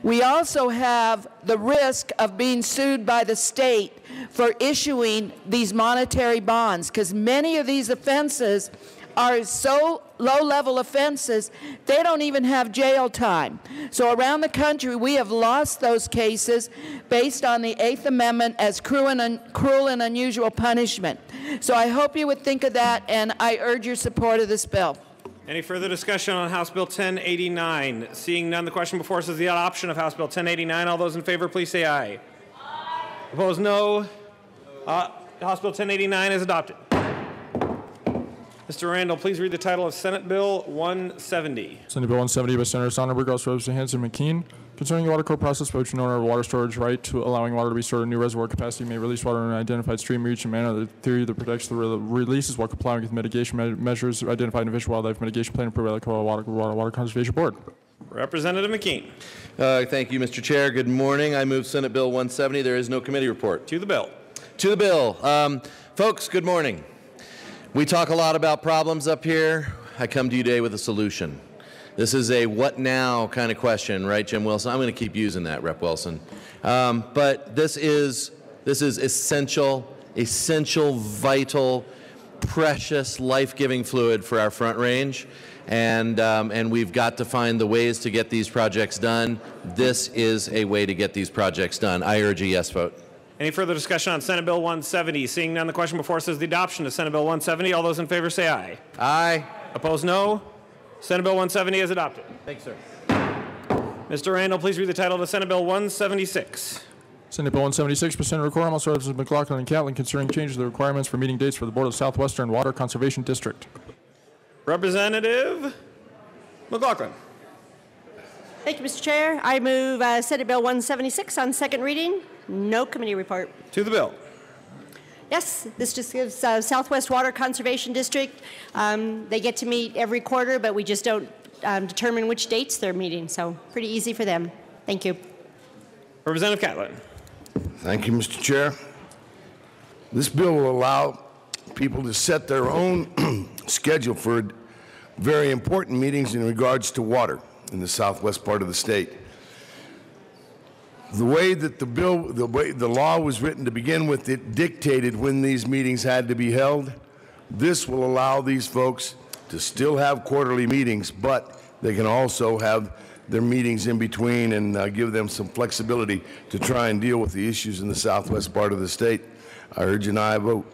We also have the risk of being sued by the state for issuing these monetary bonds, because many of these offenses are so low-level offenses, they don't even have jail time. So around the country, we have lost those cases based on the Eighth Amendment as cruel and unusual punishment. So I hope you would think of that, and I urge your support of this bill. Any further discussion on House Bill 1089? Seeing none, the question before us is the adoption of House Bill 1089. All those in favor, please say aye. Opposed, no. House Bill 1089 is adopted. Mr. Randall, please read the title of Senate Bill 170. Senate Bill 170 by Senator Sonnenberg, also Representative Hanson McKean, concerning the water code process by which an owner of a water storage right to allowing water to be stored in new reservoir capacity may release water in an identified stream reach in a manner that theory that protects the releases while complying with mitigation measures identified in the Fish and Wildlife Mitigation Plan approved by the Colorado Water Conservation Board. Representative McKean. Thank you, Mr. Chair. Good morning. I move Senate Bill 170. There is no committee report. To the bill. To the bill. Folks, good morning. We talk a lot about problems up here. I come to you today with a solution. This is a what now kind of question, right, Jim Wilson? I'm going to keep using that, Rep. Wilson. But this is essential, vital, precious, life-giving fluid for our Front Range. And we've got to find the ways to get these projects done. This is a way to get these projects done. I urge a yes vote. Any further discussion on Senate Bill 170? Seeing none, the question before us is the adoption of Senate Bill 170. All those in favor say aye. Aye. Opposed, no. Senate Bill 170 is adopted. Thanks, sir. Mr. Randall, please read the title of Senate Bill 176. Senate Bill 176 by Senator Quorum, also Representatives McLaughlin and Catlin, concerning changes to the requirements for meeting dates for the Board of Southwestern Water Conservation District. Representative McLaughlin. Thank you, Mr. Chair. I move Senate Bill 176 on second reading. No committee report. To the bill. Yes, this just gives Southwest Water Conservation District, they get to meet every quarter, but we just don't determine which dates they're meeting, so pretty easy for them. Thank you. Representative Catlin. Thank you, Mr. Chair. This bill will allow people to set their own schedule for very important meetings in regards to water in the southwest part of the state. The way that the law was written to begin with, it dictated when these meetings had to be held. This will allow these folks to still have quarterly meetings, but they can also have their meetings in between and give them some flexibility to try and deal with the issues in the southwest part of the state. I urge an aye vote.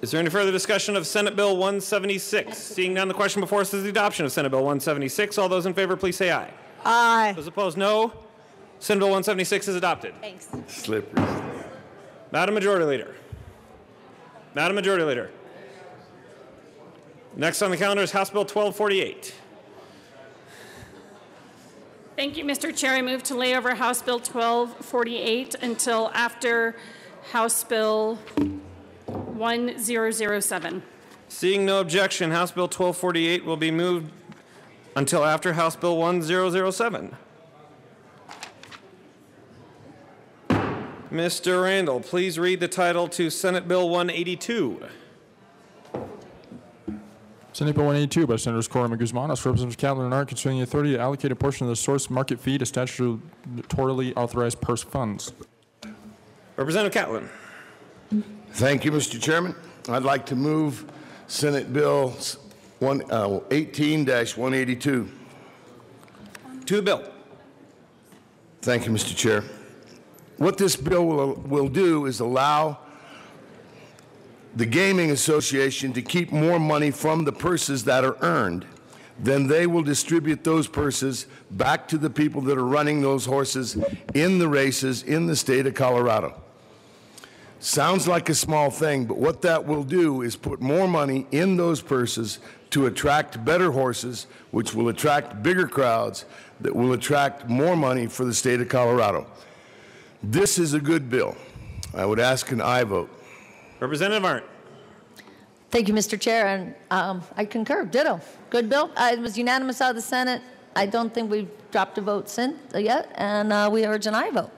Is there any further discussion of Senate Bill 176? Seeing none, the question before us is the adoption of Senate Bill 176. All those in favor, please say aye. Aye. Those opposed, no. Senate Bill 176 is adopted. Thanks. Slippery. Madam Majority Leader. Madam Majority Leader. Next on the calendar is House Bill 1248. Thank you, Mr. Chair. I move to lay over House Bill 1248 until after House Bill 1007. Seeing no objection, House Bill 1248 will be moved until after House Bill 1007. Mr. Randall, please read the title to Senate Bill 182. Senate Bill 182 by Senators Quorum and Guzman, House Representatives Catlin and Arndt, concerning the authority to allocate a portion of the source market fee to statutorily authorized purse funds. Representative Catlin. Thank you, Mr. Chairman. I'd like to move Senate Bill 18-182. To the bill. Thank you, Mr. Chair. What this bill will do is allow the Gaming Association to keep more money from the purses that are earned. Then they will distribute those purses back to the people that are running those horses in the races in the state of Colorado. Sounds like a small thing, but what that will do is put more money in those purses to attract better horses, which will attract bigger crowds, that will attract more money for the state of Colorado. This is a good bill. I would ask an aye vote. Representative Arndt. Thank you, Mr. Chair, and I concur. Ditto. Good bill. It was unanimous out of the Senate. I don't think we've dropped a vote since yet, and we urge an aye vote.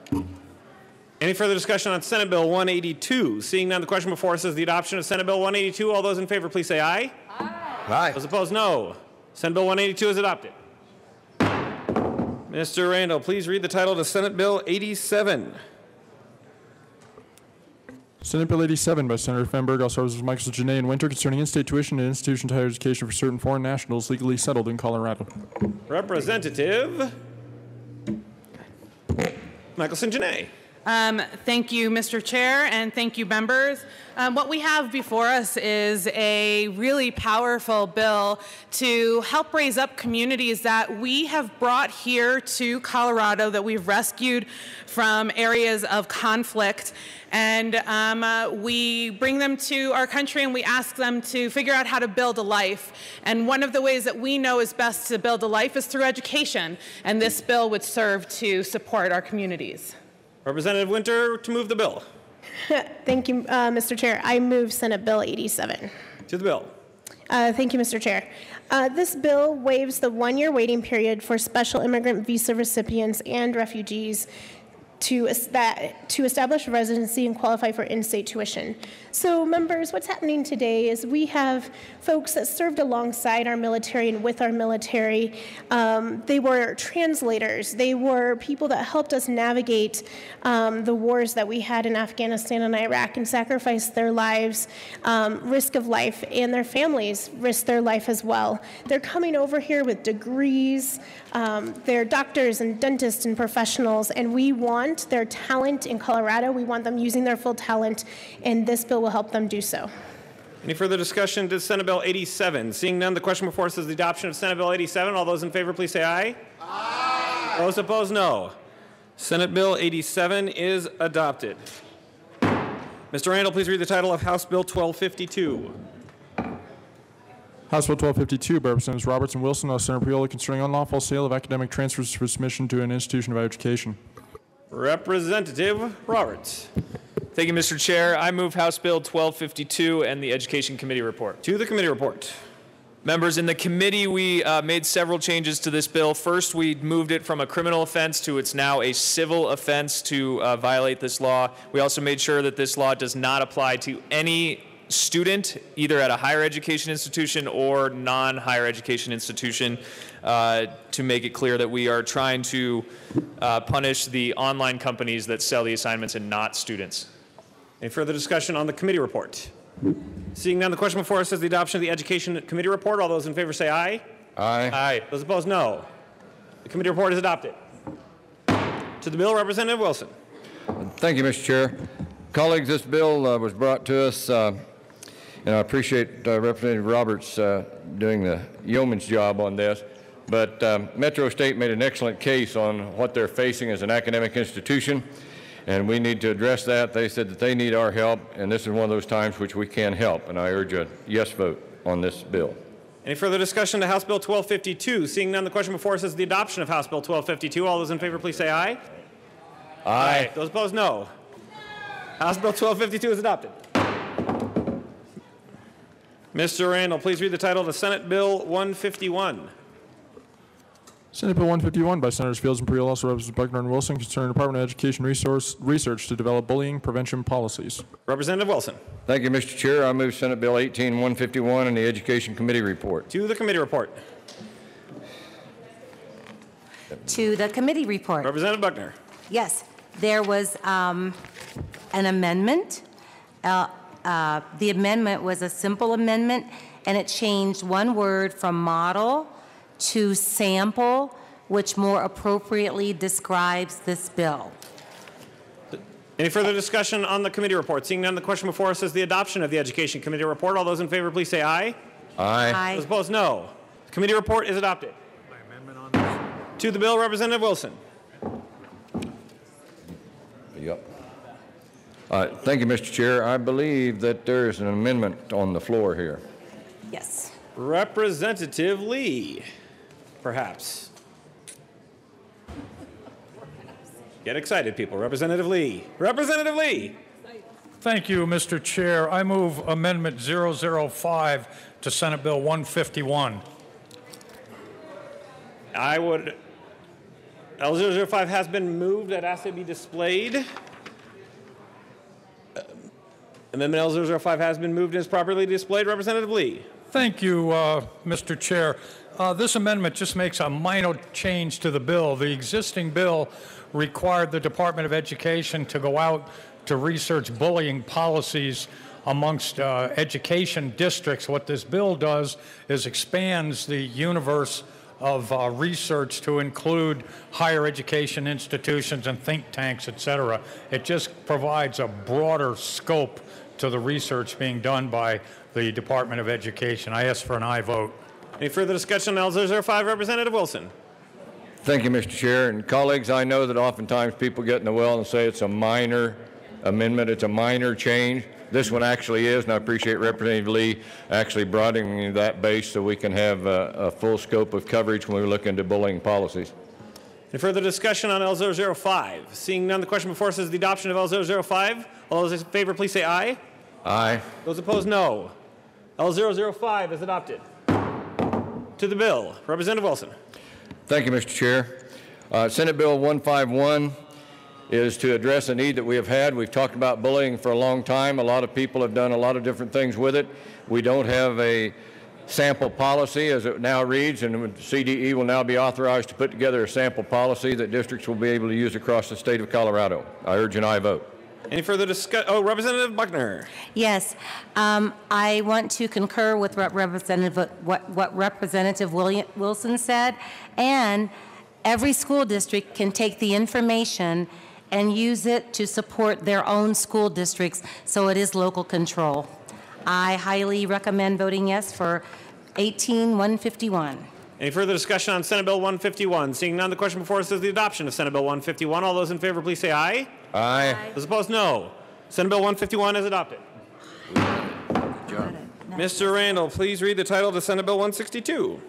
Any further discussion on Senate Bill 182? Seeing none, the question before us is the adoption of Senate Bill 182. All those in favor, please say aye. Aye. Aye. Those opposed, no. Senate Bill 182 is adopted. Mr. Randall, please read the title to Senate Bill 87. Senate Bill 87 by Senator Fenberg, also Representatives Michael Janae and Winter, concerning in-state tuition and institution to higher education for certain foreign nationals legally settled in Colorado. Representative Michelson Janae. Thank you, Mr. Chair, and thank you, members. What we have before us is a really powerful bill to help raise up communities that we have brought here to Colorado, that we've rescued from areas of conflict. And we bring them to our country and we ask them to figure out how to build a life. And one of the ways that we know is best to build a life is through education. And this bill would serve to support our communities. Representative Winter to move the bill. Thank you, Mr. Chair. I move Senate Bill 87. To the bill. Thank you, Mr. Chair. This bill waives the one-year waiting period for special immigrant visa recipients and refugees to establish residency and qualify for in-state tuition. So, members, what's happening today is we have folks that served alongside our military and with our military. They were translators. They were people that helped us navigate the wars that we had in Afghanistan and Iraq and sacrificed their lives, risk of life, and their families risked their life as well. They're coming over here with degrees. They're doctors and dentists and professionals, and we want their talent in Colorado. We want them using their full talent, and this bill will help them do so. Any further discussion to Senate Bill 87? Seeing none, the question before us is the adoption of Senate Bill 87. All those in favor, please say aye. Aye. Those opposed, no. Senate Bill 87 is adopted. Mr. Randall, please read the title of House Bill 1252. House Bill 1252 by Representatives Roberts and Wilson, Senator Priola, concerning unlawful sale of academic transfers for submission to an institution of higher education. Representative Roberts. Thank you, Mr. Chair. I move House Bill 1252 and the Education Committee report. To the committee report. Members, in the committee, we made several changes to this bill. First, we moved it from a criminal offense to it's now a civil offense to violate this law. We also made sure that this law does not apply to any student, either at a higher education institution or non-higher education institution, to make it clear that we are trying to punish the online companies that sell the assignments and not students. Any further discussion on the committee report? Seeing none, the question before us is the adoption of the Education Committee report. All those in favor say aye. Aye. Aye. Those opposed, no. The committee report is adopted. To the bill, Representative Wilson. Thank you, Mr. Chair. Colleagues, this bill was brought to us, and I appreciate Representative Roberts doing the yeoman's job on this. But Metro State made an excellent case on what they're facing as an academic institution, and we need to address that. They said that they need our help, and this is one of those times which we can help, and I urge a yes vote on this bill. Any further discussion to House Bill 1252? Seeing none, the question before us is the adoption of House Bill 1252. All those in favor, please say aye. Aye. Those opposed, no. House Bill 1252 is adopted. Mr. Randall, please read the title of the Senate Bill 151. Senate Bill 151 by Senators Fields and Priola, also Representatives Buckner and Wilson, concerning Department of Education research to develop bullying prevention policies. Representative Wilson. Thank you, Mr. Chair. I move Senate Bill 18151 and the Education Committee report. To the committee report. To the committee report. Representative Buckner. Yes, there was an amendment. The amendment was a simple amendment, and it changed one word from model to sample, which more appropriately describes this bill. Any further discussion on the committee report? Seeing none, the question before us is the adoption of the Education Committee report. All those in favor, please say aye. Aye. Aye. Those opposed, no. The committee report is adopted. To the bill, Representative Wilson. Yep. Thank you, Mr. Chair. I believe that there is an amendment on the floor here. Yes. Representative Lee, perhaps. Get excited, people. Representative Lee. Representative Lee. Thank you, Mr. Chair. I move Amendment 005 to Senate Bill 151. I would. L005 has been moved. I'd ask it be displayed. Amendment L005 has been moved and is properly displayed. Representative Lee. Thank you, Mr. Chair. This amendment just makes a minor change to the bill. The existing bill required the Department of Education to go out to research bullying policies amongst education districts. What this bill does is expands the universe of research to include higher education institutions and think tanks, et cetera. It just provides a broader scope to the research being done by the Department of Education. I ask for an aye vote. Any further discussion on L005? Representative Wilson. Thank you, Mr. Chair. And colleagues, I know that oftentimes people get in the well and say it's a minor amendment, it's a minor change. This one actually is, and I appreciate Representative Lee actually broadening that base so we can have a full scope of coverage when we look into bullying policies. Any further discussion on L005? Seeing none, the question before us is the adoption of L005. All those in favor, please say aye. Aye. Those opposed, no. L005 is adopted. To the bill, Representative Wilson. Thank you, Mr. Chair. Senate Bill 151 is to address a need that we have had. We've talked about bullying for a long time. A lot of people have done a lot of different things with it. We don't have a sample policy as it now reads, and CDE will now be authorized to put together a sample policy that districts will be able to use across the state of Colorado. I urge an aye vote. Any further discussion? Oh, Representative Buckner. Yes, I want to concur with what Representative Wilson said, and every school district can take the information and use it to support their own school districts, so it is local control. I highly recommend voting yes for 18151. Any further discussion on Senate Bill 151? Seeing none, the question before us is the adoption of Senate Bill 151. All those in favor, please say aye. Aye. Those opposed, no. Senate Bill 151 is adopted. Mr. Randall, please read the title to Senate Bill 162.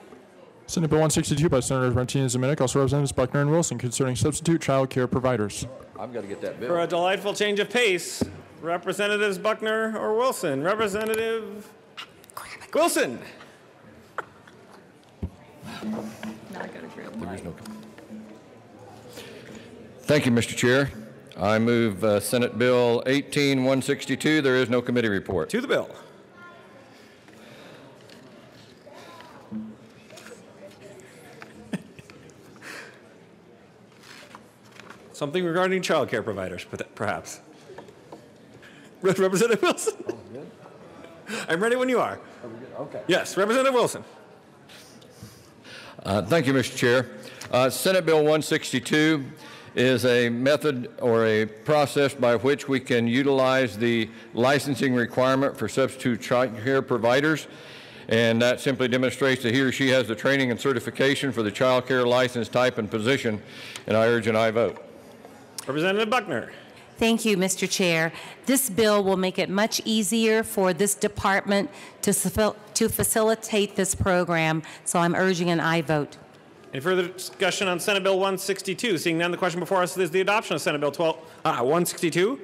Senate Bill 162 by Senators Martinez and Minnick, also Representatives Buckner and Wilson, concerning substitute child care providers. I've got to get that bill. For a delightful change of pace, Representatives Buckner or Wilson? Representative Wilson. Thank you, Mr. Chair. I move Senate Bill 18162. There is no committee report. To the bill. Something regarding child care providers, perhaps. Representative Wilson. I'm ready when you are. Okay. Yes, Representative Wilson. Thank you, Mr. Chair. Senate Bill 162 is a method or a process by which we can utilize the licensing requirement for substitute child care providers. And that simply demonstrates that he or she has the training and certification for the child care license type and position. And I urge an aye vote. Representative Buckner. Thank you, Mr. Chair. This bill will make it much easier for this department to facilitate this program, so I'm urging an aye vote. Any further discussion on Senate Bill 162? Seeing none, the question before us is the adoption of Senate Bill 162.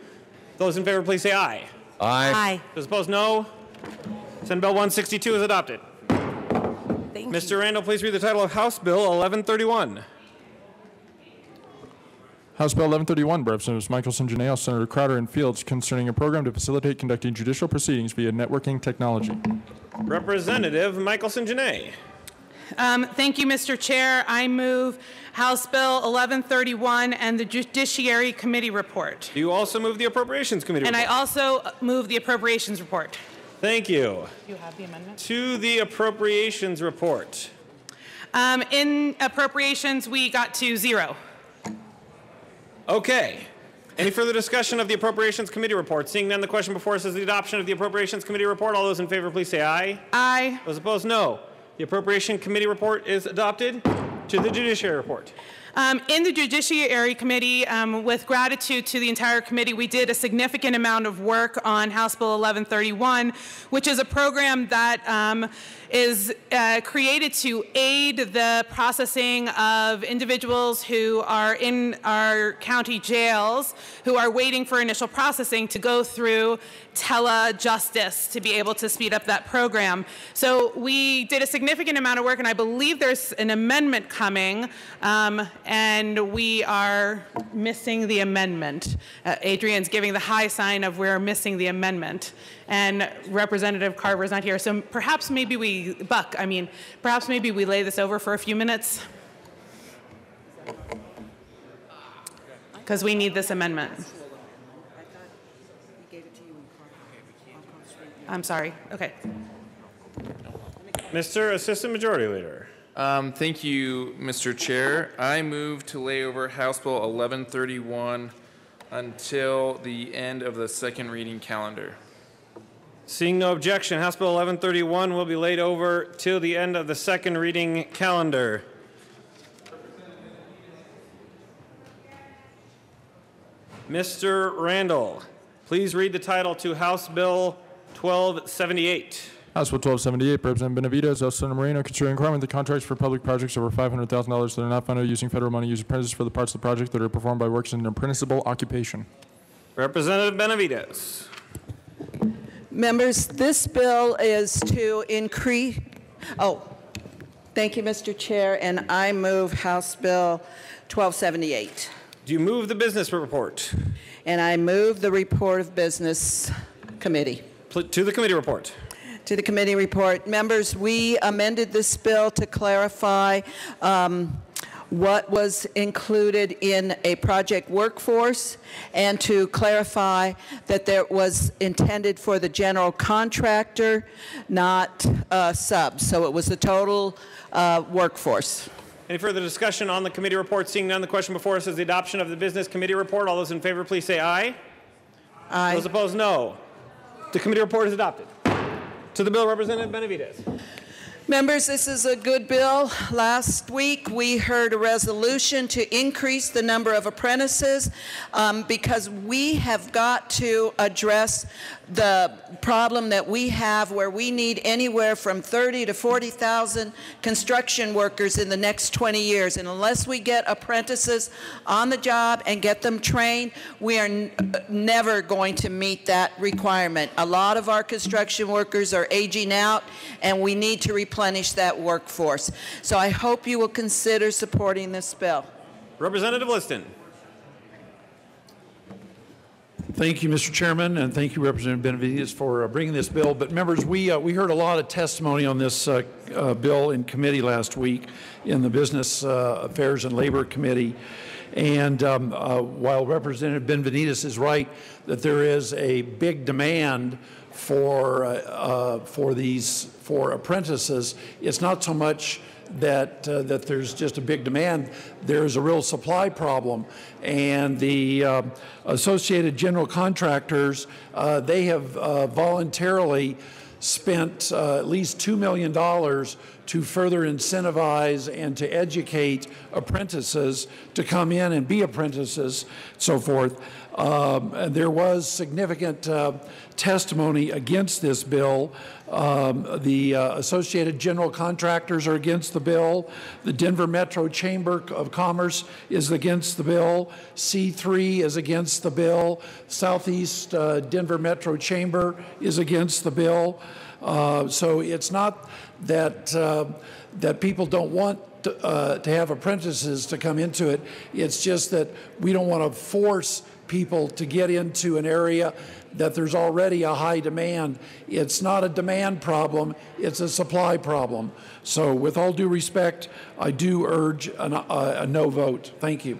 Those in favor, please say aye. Aye. Aye. Those opposed, no. Senate Bill 162 is adopted. Mr. Randall, please read the title of House Bill 1131. House Bill 1131 by Representatives Michelson, Janelle, Senator Crowder, and Fields, concerning a program to facilitate conducting judicial proceedings via networking technology. Representative Michelson, Janelle. Thank you, Mr. Chair. I move House Bill 1131 and the Judiciary Committee report. Do you also move the Appropriations Committee report? And I also move the Appropriations report. Thank you. You have the amendment? To the Appropriations report. In Appropriations, we got to 0. Okay. Any further discussion of the Appropriations Committee report? Seeing none, the question before us is the adoption of the Appropriations Committee report. All those in favor, please say aye. Aye. Those opposed, no. The Appropriation Committee report is adopted. To the Judiciary report. In the Judiciary Committee, with gratitude to the entire committee, we did a significant amount of work on House Bill 1131, which is a program that is created to aid the processing of individuals who are in our county jails who are waiting for initial processing to go through tele-justice to be able to speed up that program. So we did a significant amount of work, and I believe there's an amendment coming, and we are missing the amendment. Adrian's giving the high sign of we're missing the amendment, and Representative Carver's not here. So perhaps maybe we, perhaps maybe we lay this over for a few minutes, because we need this amendment. I'm sorry. Okay. Mr. Assistant Majority Leader. Thank you, Mr. Chair. I move to lay over House Bill 1131 until the end of the second reading calendar. Seeing no objection, House Bill 1131 will be laid over till the end of the second reading calendar. Mr. Randall, please read the title to House Bill 1278. House Bill 1278, Representative Benavides, El Senator Moreno, considering requirement that contracts for public projects over $500,000 that are not funded using federal money use apprentices for the parts of the project that are performed by works in an apprenticeable occupation. Representative Benavides. Members, this bill is to increase, thank you, Mr. Chair, and I move House Bill 1278. Do you move the business report? And I move the report of Business Committee. To the committee report. To the committee report. Members, we amended this bill to clarify what was included in a project workforce and to clarify that there was intended for the general contractor, not subs. So it was the total workforce. Any further discussion on the committee report? Seeing none, the question before us is the adoption of the business committee report. All those in favor, please say aye. Aye. Those opposed, no. The committee report is adopted. To the bill, Representative Benavides. Members, this is a good bill. Last week, we heard a resolution to increase the number of apprentices because we have got to address the problem that we have where we need anywhere from 30 to 40,000 construction workers in the next 20 years. And unless we get apprentices on the job and get them trained, we are never going to meet that requirement. A lot of our construction workers are aging out, and we need to replenish that workforce. So I hope you will consider supporting this bill. Representative Liston. Thank you, Mr. Chairman, and thank you, Representative Benavides, for bringing this bill. But members, we heard a lot of testimony on this bill in committee last week in the Business Affairs and Labor Committee. And while Representative Benavides is right that there is a big demand for apprentices, it's not so much that there's just a big demand. There's a real supply problem, and the Associated General Contractors, they have voluntarily spent at least $2 million to further incentivize and to educate apprentices to come in and be apprentices, so forth. There was significant testimony against this bill. The Associated General Contractors are against the bill. The Denver Metro Chamber of Commerce is against the bill. C3 is against the bill. Southeast Denver Metro Chamber is against the bill. So it's not that that people don't want to have apprentices to come into it. It's just that we don't want to force people to get into an area that there's already a high demand. It's not a demand problem, it's a supply problem. So with all due respect, I do urge a no vote. Thank you.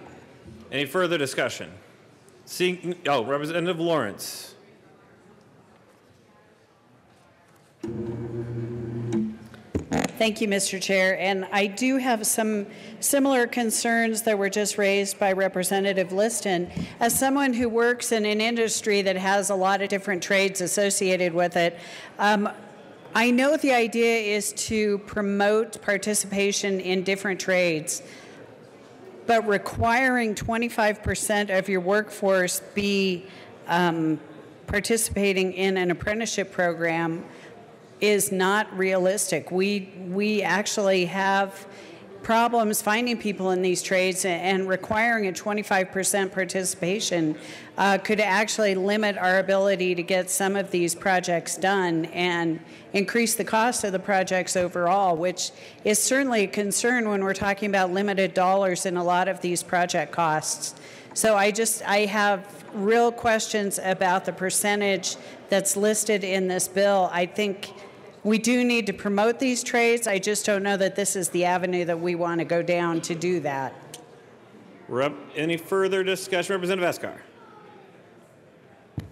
Any further discussion? Representative Lawrence. Thank you, Mr. Chair. And I do have some similar concerns that were just raised by Representative Liston. As someone who works in an industry that has a lot of different trades associated with it, I know the idea is to promote participation in different trades, but requiring 25% of your workforce be participating in an apprenticeship program is not realistic. We actually have problems finding people in these trades, and requiring a 25% participation could actually limit our ability to get some of these projects done and increase the cost of the projects overall, which is certainly a concern when we're talking about limited dollars in a lot of these project costs. So I have real questions about the percentage that's listed in this bill. I think we do need to promote these trades. I just don't know that this is the avenue that we want to go down to do that. Any further discussion? Representative Escar.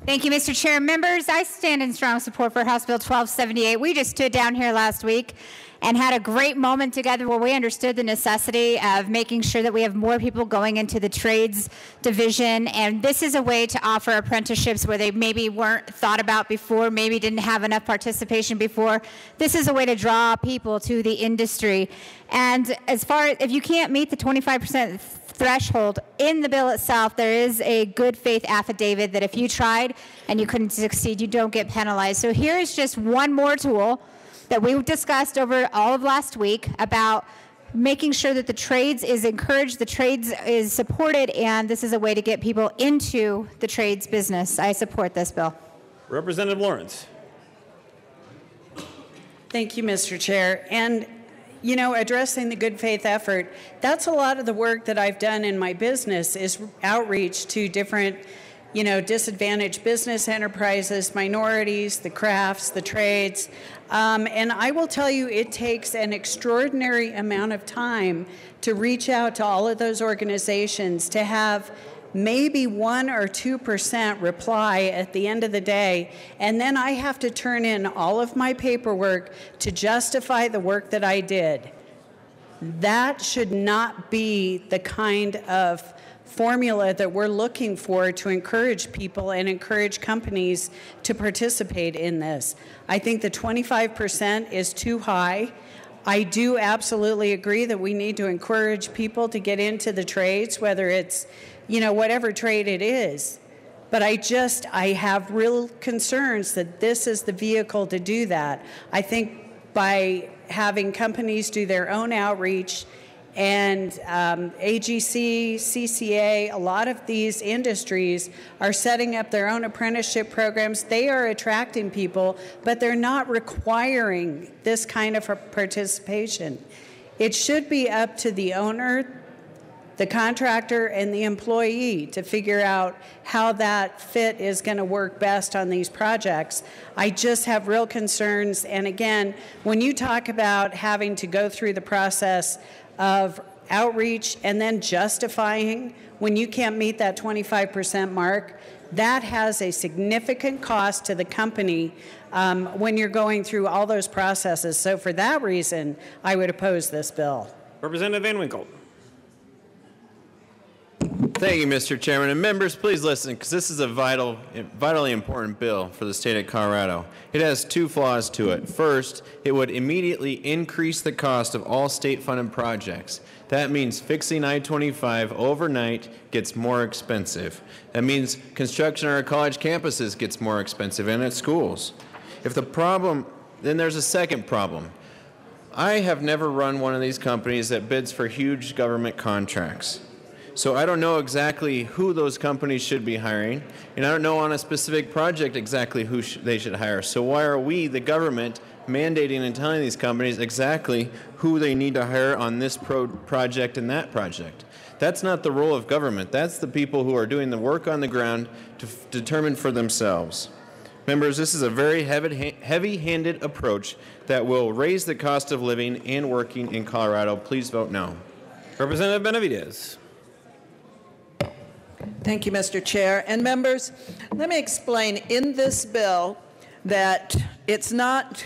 Thank you, Mr. Chair. Members, I stand in strong support for House Bill 1278. We just stood down here last week and had a great moment together where we understood the necessity of making sure that we have more people going into the trades division. And this is a way to offer apprenticeships where they maybe weren't thought about before, maybe didn't have enough participation before. This is a way to draw people to the industry. And as far as if you can't meet the 25% threshold in the bill itself, there is a good faith affidavit that if you tried and you couldn't succeed, you don't get penalized. So here is just one more tool that we discussed over all of last week about making sure that the trades is encouraged, the trades is supported, and this is a way to get people into the trades business. I support this bill. Representative Lawrence. Thank you, Mr. Chair. And you know, addressing the good faith effort, that's a lot of the work that I've done in my business is outreach to different, you know, disadvantaged business enterprises, minorities, the crafts, the trades. And I will tell you, it takes an extraordinary amount of time to reach out to all of those organizations, to have maybe 1 or 2% reply at the end of the day, and then I have to turn in all of my paperwork to justify the work that I did. That should not be the kind of formula that we're looking for to encourage people and encourage companies to participate in this. I think the 25% is too high. I do absolutely agree that we need to encourage people to get into the trades, whether it's, you know, whatever trade it is. But I have real concerns that this is the vehicle to do that. I think by having companies do their own outreach and AGC, CCA, a lot of these industries are setting up their own apprenticeship programs. They are attracting people, but they're not requiring this kind of participation. It should be up to the owner, the contractor, and the employee to figure out how that fit is going to work best on these projects. I just have real concerns. And again, when you talk about having to go through the process of outreach and then justifying when you can't meet that 25% mark, that has a significant cost to the company when you're going through all those processes. So for that reason, I would oppose this bill. Representative Van Winkle. Thank you, Mr. Chairman. And members, please listen, because this is a vitally important bill for the state of Colorado. It has two flaws to it. First, it would immediately increase the cost of all state-funded projects. That means fixing I-25 overnight gets more expensive. That means construction on our college campuses gets more expensive and at schools. Then there's a second problem. I have never run one of these companies that bids for huge government contracts. So I don't know exactly who those companies should be hiring, and I don't know on a specific project exactly who they should hire. So why are we, the government, mandating and telling these companies exactly who they need to hire on this project and that project? That's not the role of government. That's the people who are doing the work on the ground to determine for themselves. Members, this is a very heavy-handed approach that will raise the cost of living and working in Colorado. Please vote no. Representative Benavidez. Thank you, Mr. Chair. And members, let me explain in this bill that it's not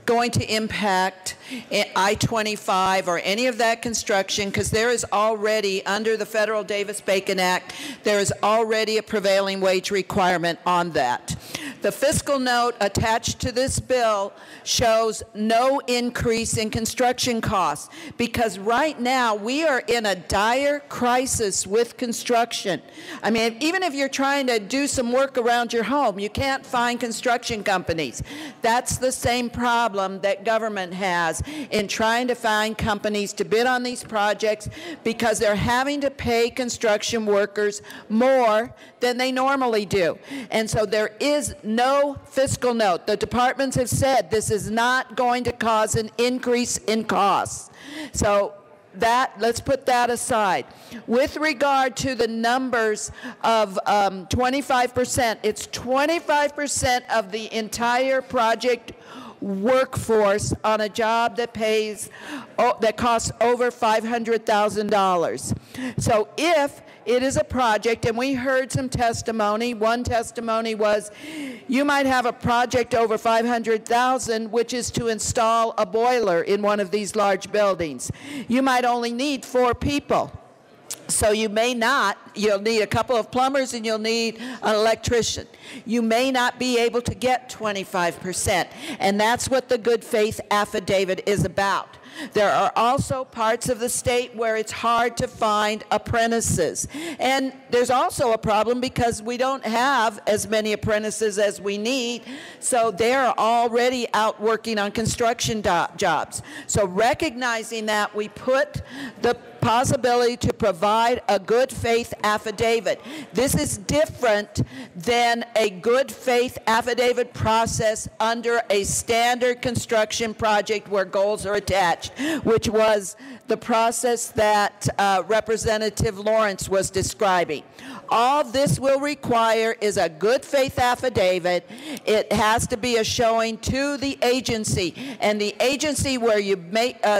going to impact I-25 or any of that construction, because there is already, under the Federal Davis-Bacon Act, there is already a prevailing wage requirement on that. The fiscal note attached to this bill shows no increase in construction costs, because right now we are in a dire crisis with construction. I mean, even if you're trying to do some work around your home, you can't find construction companies. That's the same problem that government has in trying to find companies to bid on these projects, because they're having to pay construction workers more than they normally do. And so there is no fiscal note. The departments have said this is not going to cause an increase in costs. So let's put that aside. With regard to the numbers of 25%, it's 25% of the entire project workforce on a job that that costs over $500,000. So if it is a project, and we heard some testimony. One testimony was you might have a project over $500,000, which is to install a boiler in one of these large buildings. You might only need 4 people. So you may not, you'll need a couple of plumbers and you'll need an electrician. You may not be able to get 25%, and that's what the good faith affidavit is about. There are also parts of the state where it's hard to find apprentices. And there's also a problem because we don't have as many apprentices as we need, so they're already out working on construction jobs. So recognizing that, we put the possibility to provide a good faith affidavit. This is different than a good faith affidavit process under a standard construction project where goals are attached, which was the process that Representative Lawrence was describing. All this will require is a good faith affidavit. It has to be a showing to the agency, and the agency where you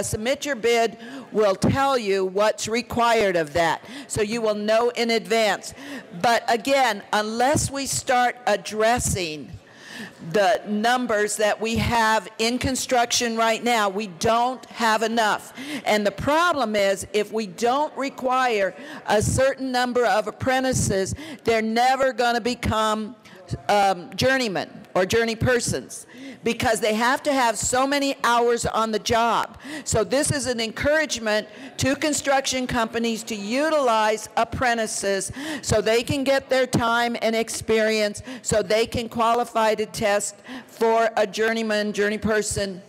submit your bid will tell you what's required of that, so you will know in advance. But again, unless we start addressing the numbers that we have in construction right now, we don't have enough. And the problem is, if we don't require a certain number of apprentices, they're never going to become journeymen or journey persons, because they have to have so many hours on the job. So this is an encouragement to construction companies to utilize apprentices so they can get their time and experience, so they can qualify to test for a journeyman, journey person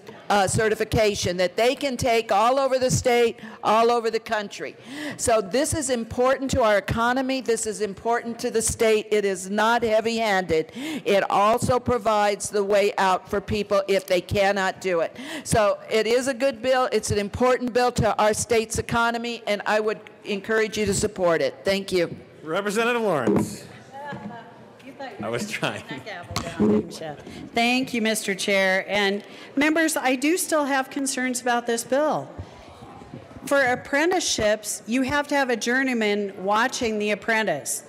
certification that they can take all over the state, all over the country. So this is important to our economy. This is important to the state. It is not heavy-handed. It also provides the way out for people if they cannot do it. So it is a good bill. It's an important bill to our state's economy, and I would encourage you to support it. Thank you. Representative Lawrence. I was trying. Thank you, Mr. Chair. And members, I do still have concerns about this bill. For apprenticeships, you have to have a journeyman watching the apprentice,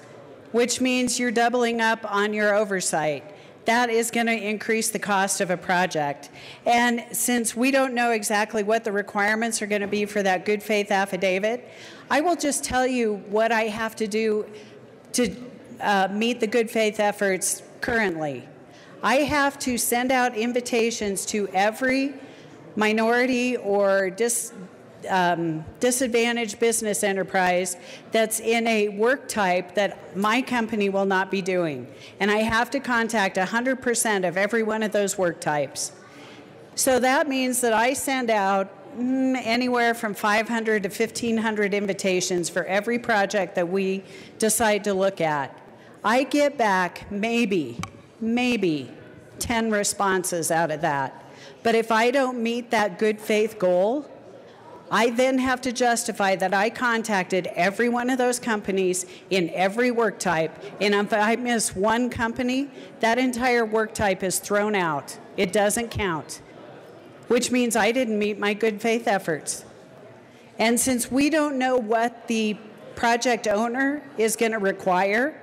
which means you're doubling up on your oversight. That is going to increase the cost of a project. And since we don't know exactly what the requirements are going to be for that good faith affidavit, I will just tell you what I have to do to meet the good faith efforts currently. I have to send out invitations to every minority or disadvantaged business enterprise that's in a work type that my company will not be doing. And I have to contact 100% of every one of those work types. So that means that I send out anywhere from 500 to 1,500 invitations for every project that we decide to look at. I get back maybe 10 responses out of that. But if I don't meet that good faith goal, I then have to justify that I contacted every one of those companies in every work type, and if I miss one company, that entire work type is thrown out. It doesn't count, which means I didn't meet my good faith efforts. And since we don't know what the project owner is going to require,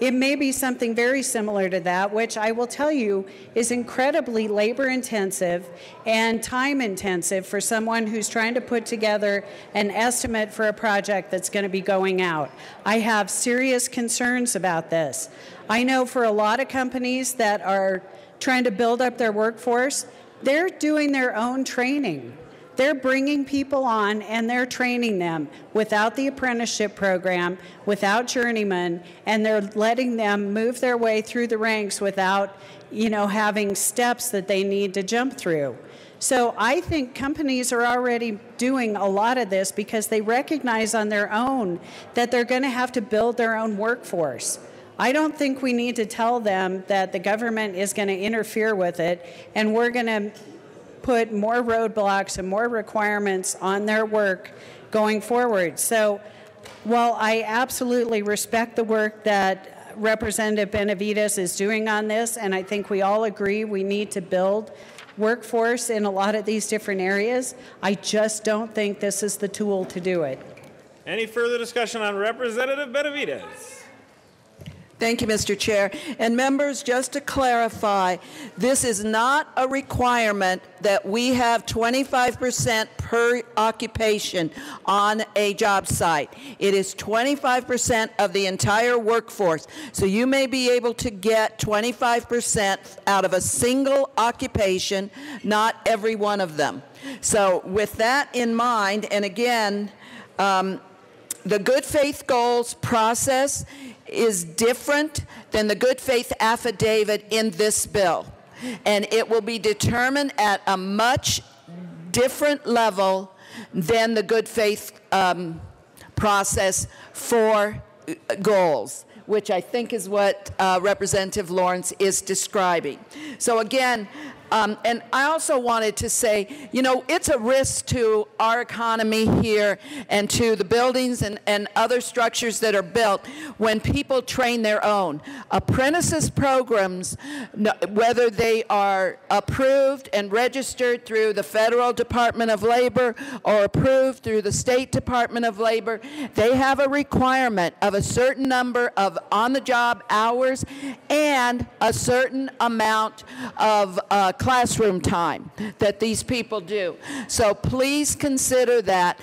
it may be something very similar to that, which I will tell you is incredibly labor-intensive and time-intensive for someone who's trying to put together an estimate for a project that's going to be going out. I have serious concerns about this. I know for a lot of companies that are trying to build up their workforce, they're doing their own training. They're bringing people on and they're training them without the apprenticeship program, without journeymen, and they're letting them move their way through the ranks without, having steps that they need to jump through. So I think companies are already doing a lot of this because they recognize on their own that they're going to have to build their own workforce. I don't think we need to tell them that the government is going to interfere with it and we're going to put more roadblocks and more requirements on their work going forward. So while I absolutely respect the work that Representative Benavides is doing on this, and I think we all agree we need to build workforce in a lot of these different areas, I just don't think this is the tool to do it. Any further discussion on Representative Benavidez? Thank you, Mr. Chair. And members, just to clarify, this is not a requirement that we have 25% per occupation on a job site. It is 25% of the entire workforce. So you may be able to get 25% out of a single occupation, not every one of them. So with that in mind, and again, the good faith goals process is different than the good faith affidavit in this bill. And it will be determined at a much different level than the good faith process for goals, which I think is what Representative Lawrence is describing. So again, and I also wanted to say, you know, it's a risk to our economy here and to the buildings and other structures that are built when people train their own. Apprentices programs, whether they are approved and registered through the Federal Department of Labor or approved through the State Department of Labor, they have a requirement of a certain number of on-the-job hours and a certain amount of classroom time that these people do. So please consider that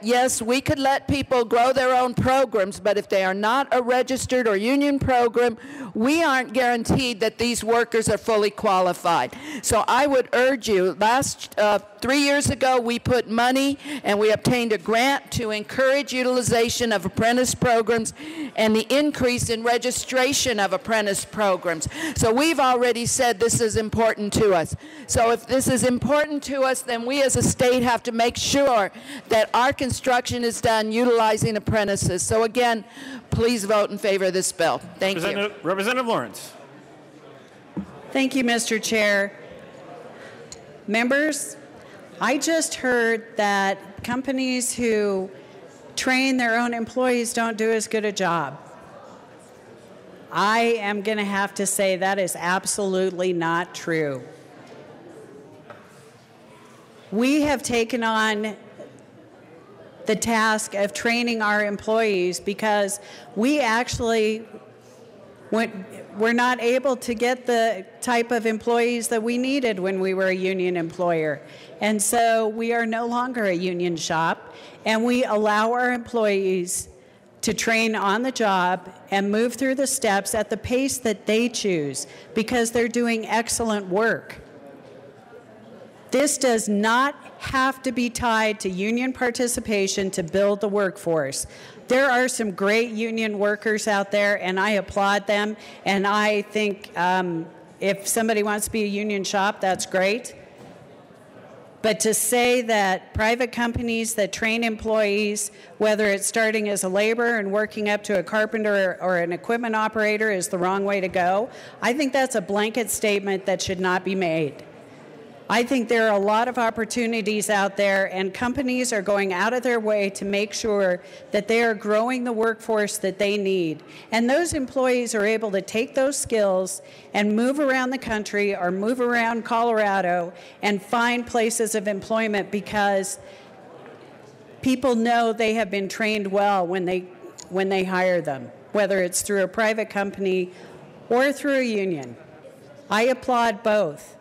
yes, we could let people grow their own programs, but if they are not a registered or union program, we aren't guaranteed that these workers are fully qualified. So I would urge you, 3 years ago we put money and we obtained a grant to encourage utilization of apprentice programs and the increase in registration of apprentice programs. So we've already said this is important to us. So if this is important to us, then we as a state have to make sure that our construction is done utilizing apprentices. So again, please vote in favor of this bill. Thank you. Representative Lawrence. Thank you, Mr. Chair. Members, I just heard that companies who train their own employees don't do as good a job. I am going to have to say that is absolutely not true. We have taken on the task of training our employees because we actually were not able to get the type of employees that we needed when we were a union employer. And so we are no longer a union shop, and we allow our employees to train on the job and move through the steps at the pace that they choose because they're doing excellent work. This does not have to be tied to union participation to build the workforce. There are some great union workers out there, and I applaud them. And I think if somebody wants to be a union shop, that's great. But to say that private companies that train employees, whether it's starting as a laborer and working up to a carpenter or an equipment operator, is the wrong way to go, I think that's a blanket statement that should not be made. I think there are a lot of opportunities out there, and companies are going out of their way to make sure that they are growing the workforce that they need. And those employees are able to take those skills and move around the country or move around Colorado and find places of employment because people know they have been trained well when they hire them, whether it's through a private company or through a union. I applaud both.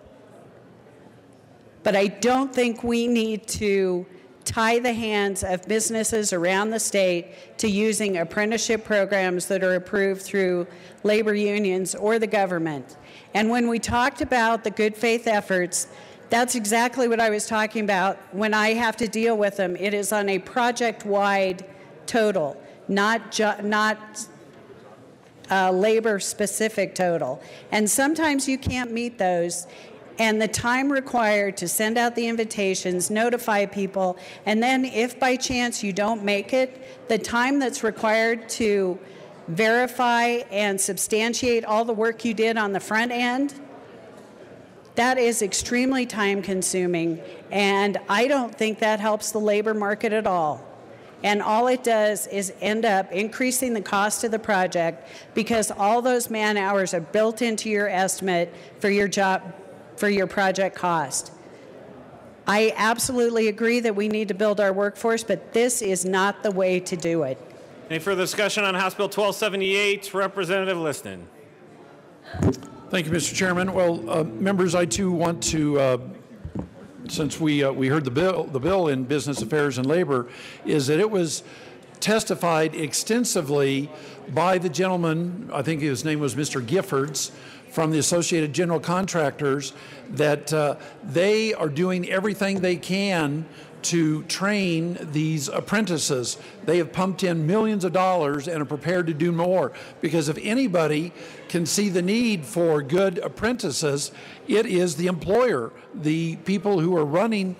But I don't think we need to tie the hands of businesses around the state to using apprenticeship programs that are approved through labor unions or the government. And when we talked about the good faith efforts, that's exactly what I was talking about when I have to deal with them. It is on a project-wide total, not labor-specific total. And sometimes you can't meet those. And the time required to send out the invitations, notify people, and then if by chance you don't make it, the time that's required to verify and substantiate all the work you did on the front end, that is extremely time consuming, and I don't think that helps the labor market at all. And all it does is end up increasing the cost of the project because all those man hours are built into your estimate for your job, for your project cost. I absolutely agree that we need to build our workforce, but this is not the way to do it. Any further discussion on House Bill 1278? Representative Liston. Thank you, Mr. Chairman. Well, members, I too want to, since we heard the bill in Business Affairs and Labor, is that it was testified extensively by the gentleman, I think his name was Mr. Giffords, from the Associated General Contractors, that they are doing everything they can to train these apprentices. They have pumped in millions of dollars and are prepared to do more, because if anybody can see the need for good apprentices, it is the employer, the people who are running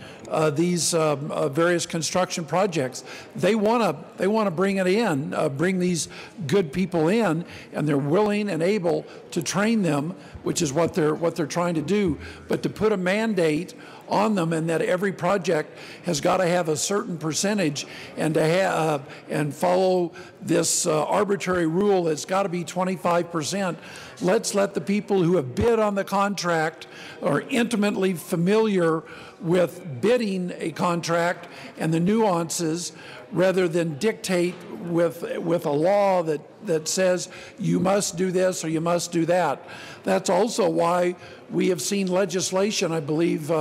these various construction projects. They want to bring it in, bring these good people in, and they're willing and able to train them, which is what they're trying to do. But to put a mandate on them, and that every project has got to have a certain percentage, and to have and follow this arbitrary rule that's got to be 25%. Let's let the people who have bid on the contract, are intimately familiar with bidding a contract and the nuances, rather than dictate with a law that says you must do this or you must do that. That's also why we have seen legislation, I believe,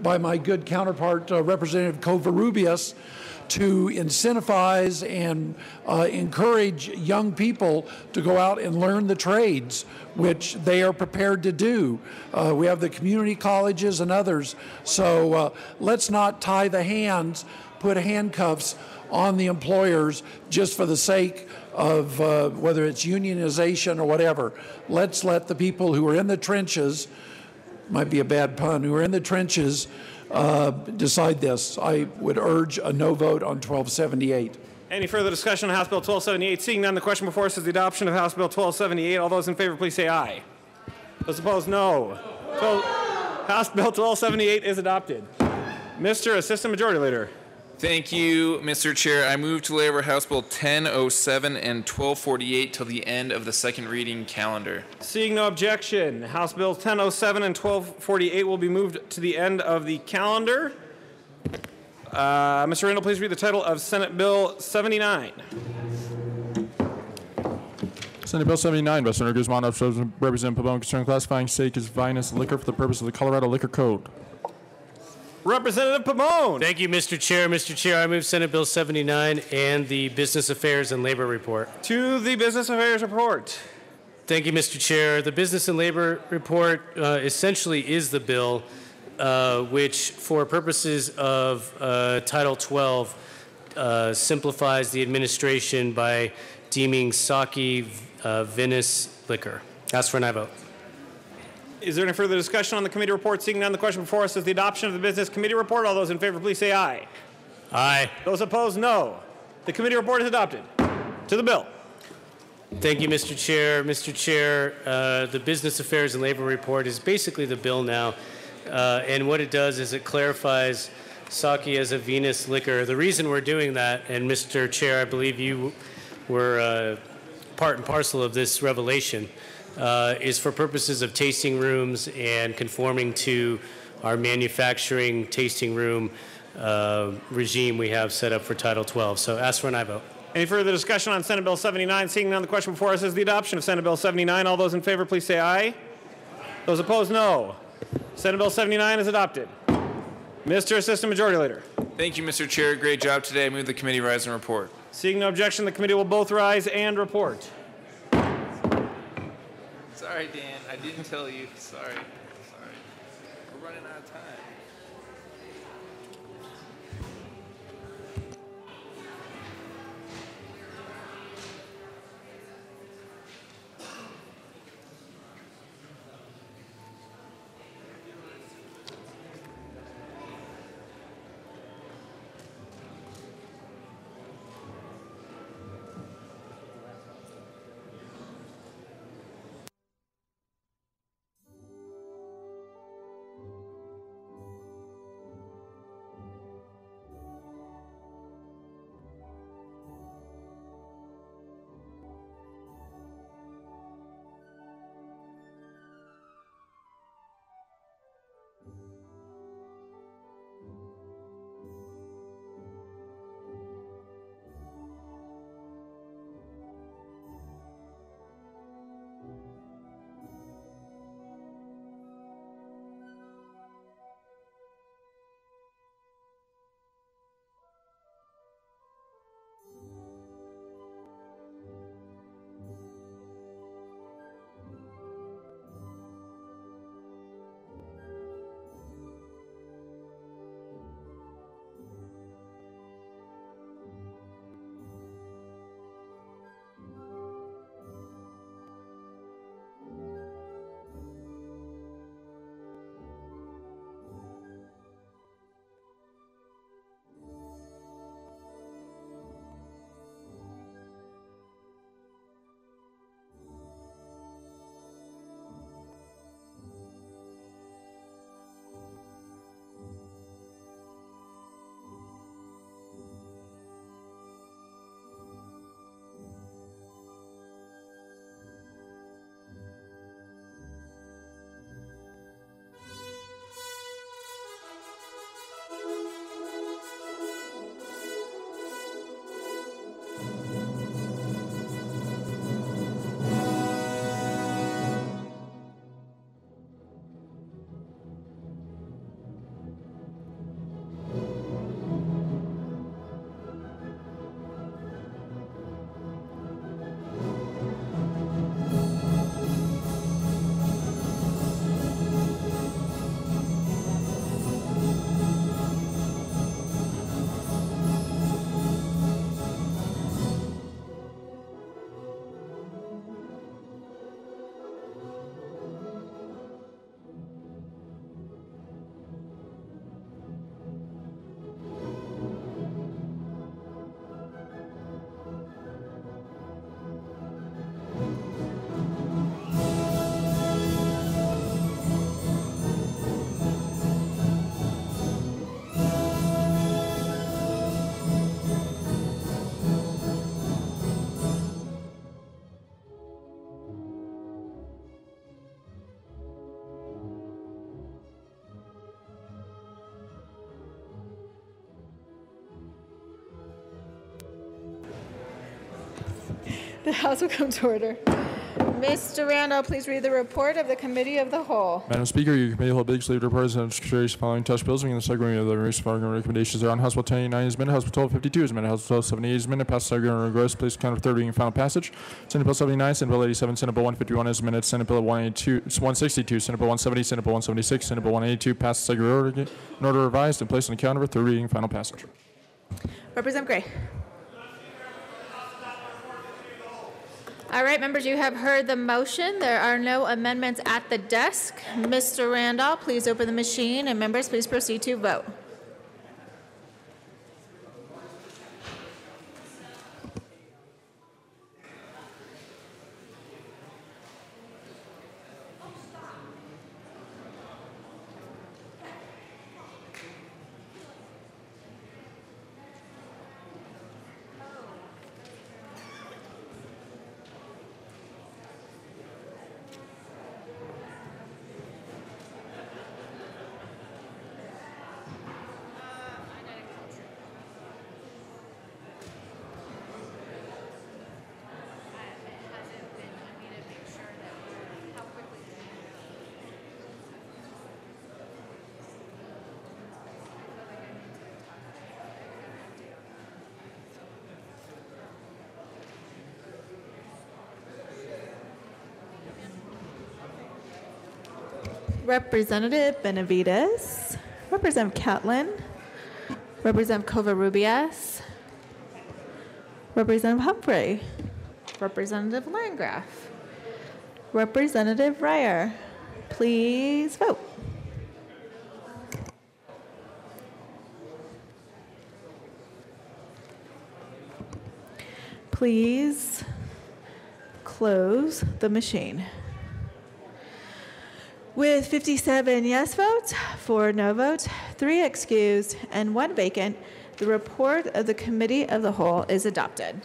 by my good counterpart, Representative Covarrubias, to incentivize and encourage young people to go out and learn the trades, which they are prepared to do. We have the community colleges and others. So let's not tie the hands, put handcuffs on the employers just for the sake of whether it's unionization or whatever. Let's let the people who are in the trenches, might be a bad pun, who are in the trenches decide this. I would urge a no vote on 1278. Any further discussion on House Bill 1278? Seeing none, the question before us is the adoption of House Bill 1278. All those in favor, please say aye. Those opposed, no. So, House Bill 1278 is adopted. Mr. Assistant Majority Leader. Thank you, Mr. Chair. I move to lay over House Bill 1007 and 1248 till the end of the second reading calendar. Seeing no objection, House Bills 1007 and 1248 will be moved to the end of the calendar. Mr. Randall, please read the title of Senate Bill 79. Senate Bill 79 by Senator Guzman, Representative Pabon, concerning classifying steak as vinous liquor for the purpose of the Colorado Liquor Code. Representative Pabon. Thank you, Mr. Chair. Mr. Chair, I move Senate Bill 79 and the Business Affairs and Labor Report. To the Business Affairs Report. Thank you, Mr. Chair. The Business and Labor Report essentially is the bill which, for purposes of Title 12, simplifies the administration by deeming sake vinous liquor. Ask for an aye vote. Is there any further discussion on the committee report? Seeing none, the question before us is the adoption of the Business Committee Report. All those in favor, please say aye. Aye. Those opposed, no. The committee report is adopted. To the bill. Thank you, Mr. Chair. Mr. Chair, the Business Affairs and Labor Report is basically the bill now. And what it does is it clarifies sake as a vinous liquor. The reason we're doing that, and Mr. Chair, I believe you were part and parcel of this revelation, is for purposes of tasting rooms and conforming to our manufacturing tasting room regime we have set up for Title 12. So ask for an aye vote. Any further discussion on Senate Bill 79? Seeing none, the question before us is the adoption of Senate Bill 79. All those in favor, please say aye. Those opposed, no. Senate Bill 79 is adopted. Mr. Assistant Majority Leader. Thank you, Mr. Chair. Great job today. I move the committee rise and report. Seeing no objection, the committee will both rise and report. Sorry, Dan. I didn't tell you. Sorry. We're running out of time. The House will come to order. Mr. Randall, please read the report of the Committee of the Whole. Madam Speaker, your committee will big sleeve reports and carries following touch bills. Beginning the second reading of the various following recommendations are on House Bill 1089 is amended, House Bill 1252 is amended, House Bill 1278 is amended, passed second reading and gross. Please count for third reading and final passage. Senate Bill 79, Senate Bill 87, Senate Bill 151 is amended, Senate Bill 162, Senate Bill 170, Senate Bill 176, Senate Bill 182 passed second reading in order revised and placed on the calendar for third reading and final passage. Representative Gray. All right, members, you have heard the motion. There are no amendments at the desk. Mr. Randall, please open the machine, and members, please proceed to vote. Representative Benavides, Representative Catlin, Representative Covarrubias, Representative Humphrey, Representative Landgraf, Representative Ryer. Please vote. Please close the machine. With 57 yes votes, 4 no votes, 3 excused, and 1 vacant, the report of the Committee of the Whole is adopted.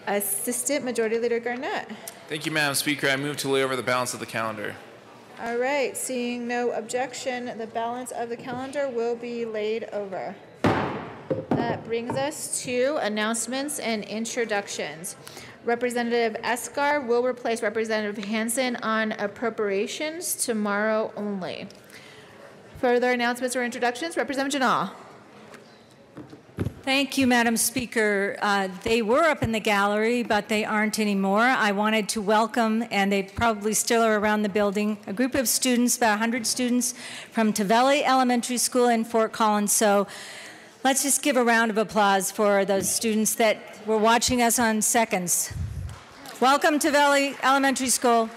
Assistant Majority Leader Garnett. Thank you, Madam Speaker. I move to lay over the balance of the calendar. All right, seeing no objection, the balance of the calendar will be laid over. That brings us to announcements and introductions. Representative Escar will replace Representative Hansen on appropriations tomorrow only. Further announcements or introductions? Representative Janal. Thank you, Madam Speaker. They were up in the gallery, but they aren't anymore. I wanted to welcome, and they probably still are around the building, a group of students, about 100 students from Tavelli Elementary School in Fort Collins. So let's just give a round of applause for those students that were watching us on seconds. Welcome to Tavelli Elementary School.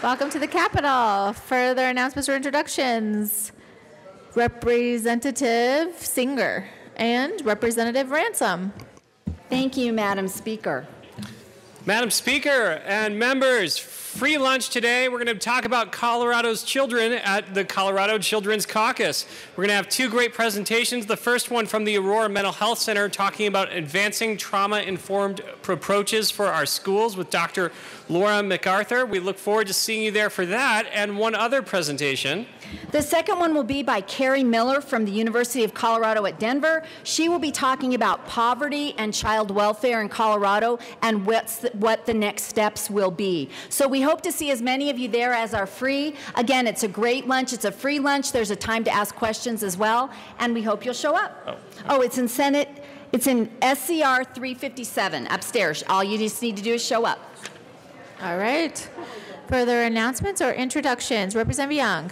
Welcome to the Capitol. Further announcements or introductions? Representative Singer and Representative Ransom. Thank you, Madam Speaker. Madam Speaker and members, free lunch today. We're going to talk about Colorado's children at the Colorado Children's Caucus. We're going to have 2 great presentations. The first one from the Aurora Mental Health Center talking about advancing trauma-informed approaches for our schools with Dr. Laura MacArthur. We look forward to seeing you there for that. And one other presentation. The second one will be by Carrie Miller from the University of Colorado at Denver. She will be talking about poverty and child welfare in Colorado and what the next steps will be. So we hope to see as many of you there as are free. Again, it's a great lunch. It's a free lunch. There's a time to ask questions as well, and we hope you'll show up. Oh, it's in Senate. It's in SCR 357 upstairs. All you just need to do is show up. All right. Further announcements or introductions? Representative Young.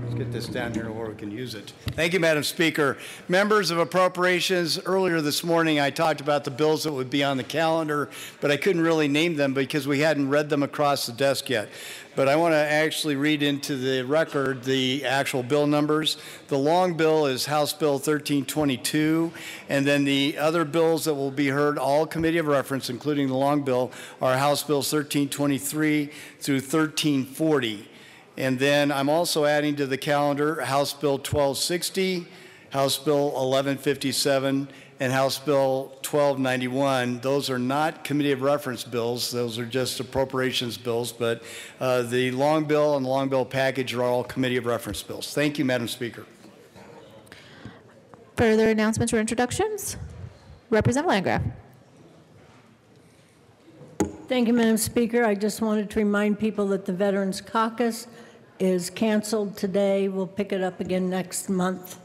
Let's get this down here where we can use it. Thank you, Madam Speaker. Members of Appropriations, earlier this morning I talked about the bills that would be on the calendar, but I couldn't really name them because we hadn't read them across the desk yet. But I want to actually read into the record the actual bill numbers. The long bill is House Bill 1322, and then the other bills that will be heard, all committee of reference, including the long bill, are House Bills 1323 through 1340. And then I'm also adding to the calendar House Bill 1260, House Bill 1157, and House Bill 1291. Those are not committee of reference bills. Those are just appropriations bills, but the long bill and the long bill package are all committee of reference bills. Thank you, Madam Speaker. Further announcements or introductions? Representative Landgraf. Thank you, Madam Speaker. I just wanted to remind people that the Veterans Caucus is canceled today. We'll pick it up again next month.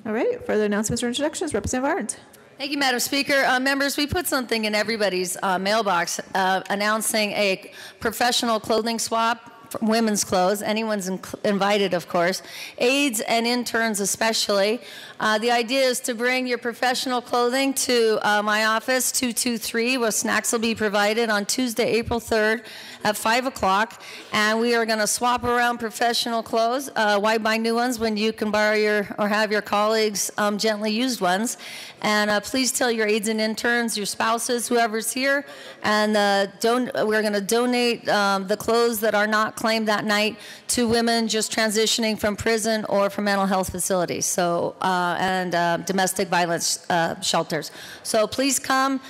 All right. Further announcements or introductions? Representative Arndt. Thank you, Madam Speaker. Members, we put something in everybody's mailbox announcing a professional clothing swap. Women's clothes. Anyone's invited, of course. Aides and interns especially. The idea is to bring your professional clothing to my office, 223, where snacks will be provided on Tuesday, April 3rd at 5 o'clock. And we are going to swap around professional clothes. Why buy new ones when you can borrow or have your colleagues' gently used ones? And please tell your aides and interns, your spouses, whoever's here. And we're going to donate the clothes that are not claimed that night to women just transitioning from prison or from mental health facilities, so and domestic violence shelters. So please come,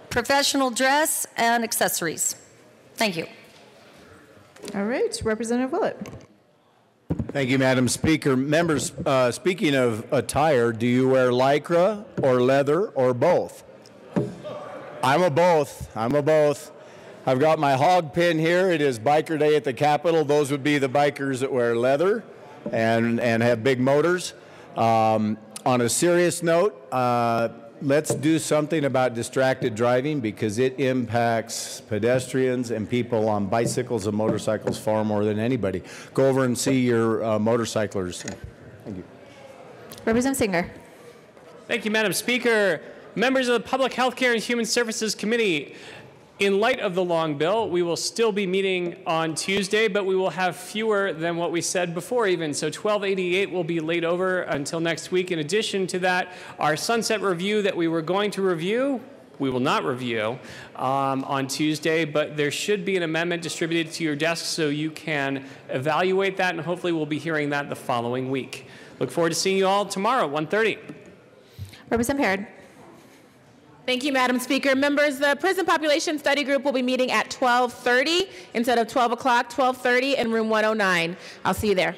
professional dress and accessories. Thank you. All right, Representative Willett. Thank you, Madam Speaker. Members, speaking of attire, do you wear Lycra or leather or both? I'm a both. I've got my hog pin here. It is Biker Day at the Capitol. Those would be the bikers that wear leather and have big motors. On a serious note, let's do something about distracted driving because it impacts pedestrians and people on bicycles and motorcycles far more than anybody. Go over and see your motorcyclers. Thank you. Representative Singer. Thank you, Madam Speaker. Members of the Public Health Care and Human Services Committee, in light of the long bill, we will still be meeting on Tuesday, but we will have fewer than what we said before even. So 1288 will be laid over until next week. In addition to that, our sunset review that we were going to review, we will not review on Tuesday, but there should be an amendment distributed to your desk so you can evaluate that, and hopefully we'll be hearing that the following week. Look forward to seeing you all tomorrow at 1:30. Representative Herod. Thank you, Madam Speaker. Members, the Prison Population Study Group will be meeting at 12:30 instead of 12 o'clock, 12:30 in room 109. I'll see you there.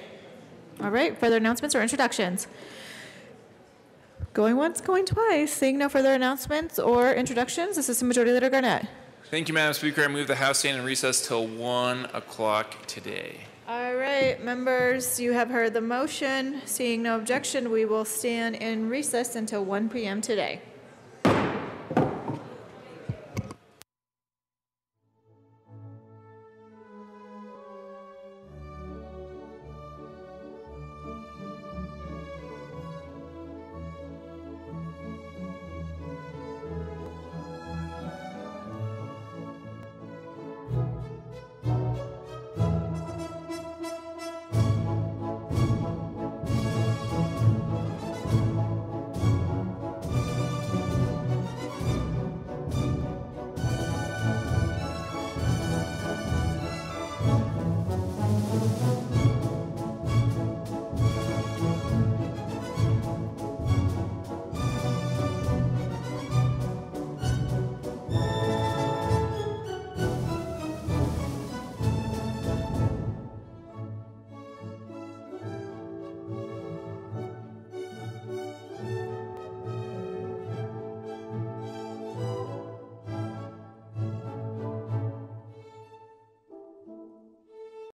All right, further announcements or introductions? Going once, going twice. Seeing no further announcements or introductions, Assistant Majority Leader Garnett. Thank you, Madam Speaker. I move the House stand in recess till 1 o'clock today. All right, members, you have heard the motion. Seeing no objection, we will stand in recess until 1 p.m. today.